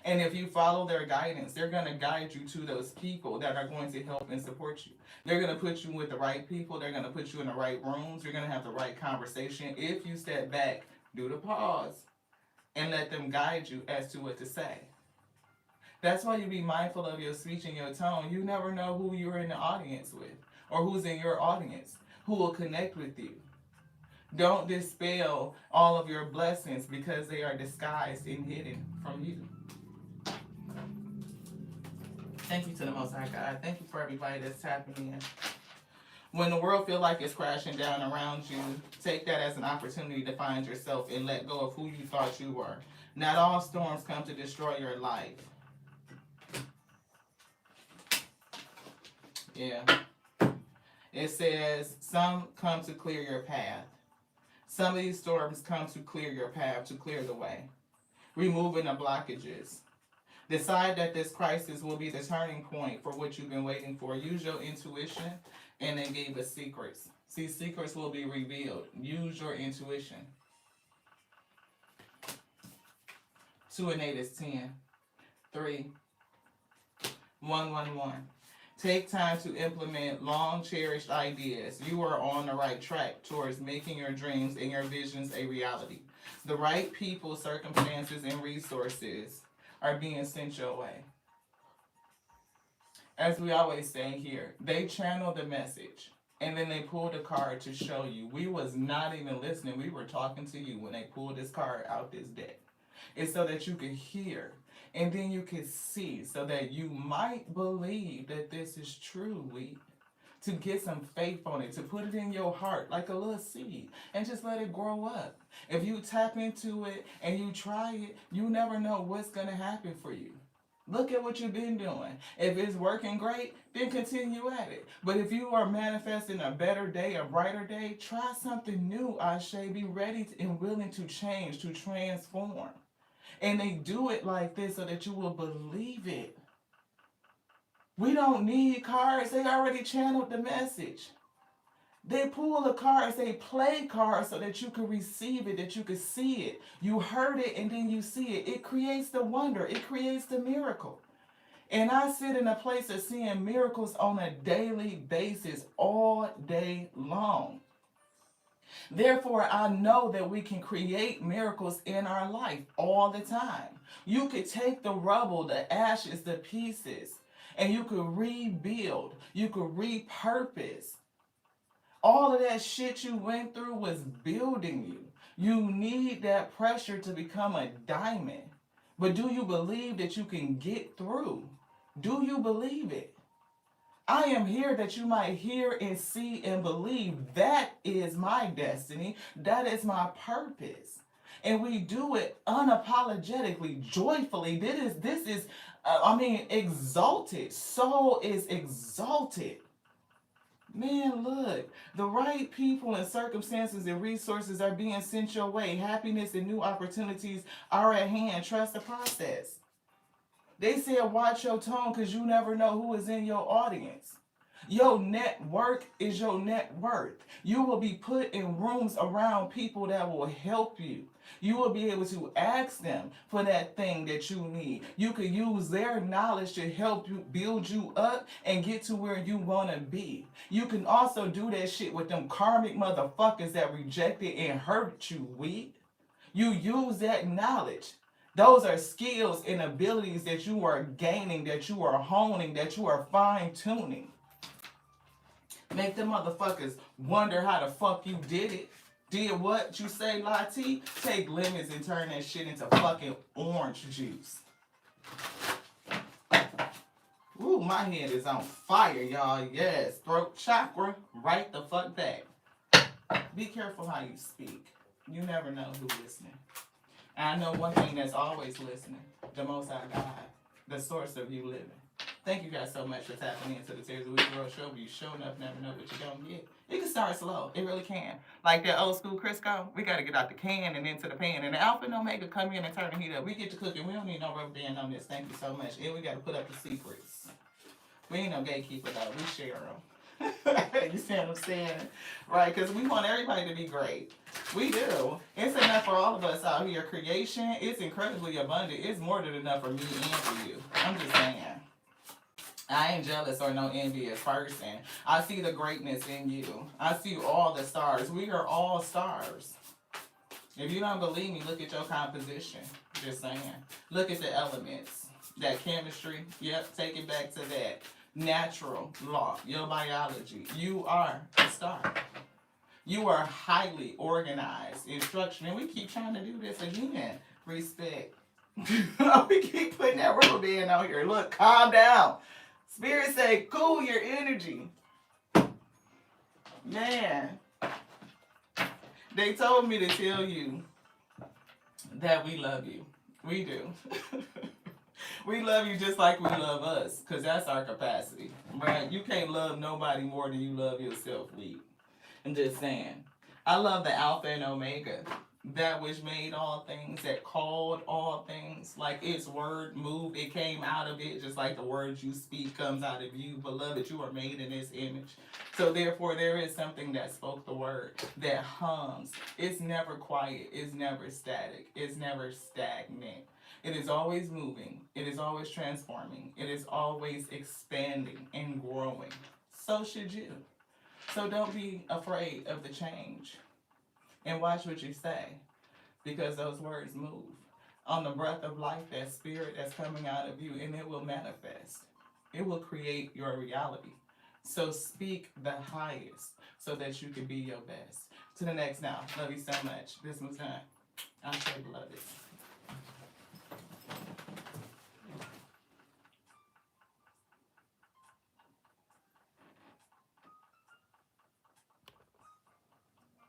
And if you follow their guidance, they're going to guide you to those people that are going to help and support you. They're going to put you with the right people. They're going to put you in the right rooms. You're going to have the right conversation. If you step back, do the pause, and let them guide you as to what to say. That's why you be mindful of your speech and your tone. You never know who you're in the audience with or who's in your audience, who will connect with you. Don't dispel all of your blessings because they are disguised and hidden from you. Thank you to the Most High God. Thank you for everybody that's tapping in. When the world feels like it's crashing down around you, take that as an opportunity to find yourself and let go of who you thought you were. Not all storms come to destroy your life. Yeah. It says, some come to clear your path. Some of these storms come to clear your path, to clear the way. Removing the blockages. Decide that this crisis will be the turning point for what you've been waiting for. Use your intuition, and they gave us secrets. See, secrets will be revealed. Use your intuition. 2 and 8 is 10. 3. 1, 1, 1. Take time to implement long-cherished ideas. You are on the right track towards making your dreams and your visions a reality. The right people, circumstances, and resources are being sent your way. As we always say here, they channel the message, and then they pulled a card to show you. We was not even listening. We were talking to you when they pulled this card out this deck. It's so that you can hear. And then you can see so that you might believe that this is true, to get some faith on it, to put it in your heart like a little seed and just let it grow up. If you tap into it and you try it, you never know what's going to happen for you. Look at what you've been doing. If it's working great, then continue at it. But if you are manifesting a better day, a brighter day, try something new, Ashe. Be ready and willing to change, to transform. And they do it like this so that you will believe it. We don't need cards. They already channeled the message. They pull the cards, they play cards so that you can receive it, that you can see it. You heard it and then you see it. It creates the wonder. It creates the miracle. And I sit in a place of seeing miracles on a daily basis, all day long. Therefore, I know that we can create miracles in our life all the time. You could take the rubble, the ashes, the pieces, and you could rebuild. You could repurpose. All of that shit you went through was building you. You need that pressure to become a diamond. But do you believe that you can get through? Do you believe it? I am here that you might hear and see and believe. That is my destiny. That is my purpose. And we do it unapologetically, joyfully. This is exalted. Soul is exalted. Man, look, the right people and circumstances and resources are being sent your way. Happiness and new opportunities are at hand. Trust the process. They said watch your tone because you never know who is in your audience. Your network is your net worth. You will be put in rooms around people that will help you. You will be able to ask them for that thing that you need. You could use their knowledge to help you build you up and get to where you want to be. You can also do that shit with them karmic motherfuckers that rejected and hurt you, weak. You use that knowledge. Those are skills and abilities that you are gaining, that you are honing, that you are fine tuning. Make them motherfuckers wonder how the fuck you did it. Did what you say, Lati? Take lemons and turn that shit into fucking orange juice. Ooh, my head is on fire, y'all. Yes, throat chakra, right the fuck back. Be careful how you speak. You never know who's listening. And I know one thing that's always listening. The Most High God, the source of you living. Thank you guys so much for tapping into the Tears of Week World Show. You sure enough never know what you don't get. It can start slow. It really can. Like that old school Crisco, we got to get out the can and into the pan. And the Alpha and Omega come in and turn the heat up. We get to cooking. We don't need no rubber band on this. Thank you so much. And we got to put up the secrets. We ain't no gatekeeper, though. We share them. You see what I'm saying? Right? Because we want everybody to be great. We do. It's enough for all of us out here. Creation, it's incredibly abundant. It's more than enough for me and for you. I'm just saying. I ain't jealous or no envious person. I see the greatness in you. I see all the stars. We are all stars. If you don't believe me, look at your composition. Just saying. Look at the elements. That chemistry. Yep, take it back to that. Natural law. Your biology. You are a star. You are highly organized. Instruction. And we keep trying to do this again. Respect. We keep putting that rubber band out here. Look, calm down. Spirit say, cool your energy. Man. They told me to tell you that we love you. We do. We love you just like we love us, because that's our capacity. Right? You can't love nobody more than you love yourself, Lee. I'm just saying. I love the Alpha and Omega. That which made all things, that called all things, like its word moved, it came out of it, just like the words you speak comes out of you. Beloved, you are made in this image. So therefore, there is something that spoke the word, that hums. It's never quiet. It's never static. It's never stagnant. It is always moving. It is always transforming. It is always expanding and growing. So should you. So don't be afraid of the change. And watch what you say, because those words move on the breath of life, that spirit that's coming out of you, and it will manifest. It will create your reality. So speak the highest so that you can be your best. To the next now. Love you so much. This was done. I'm so beloved.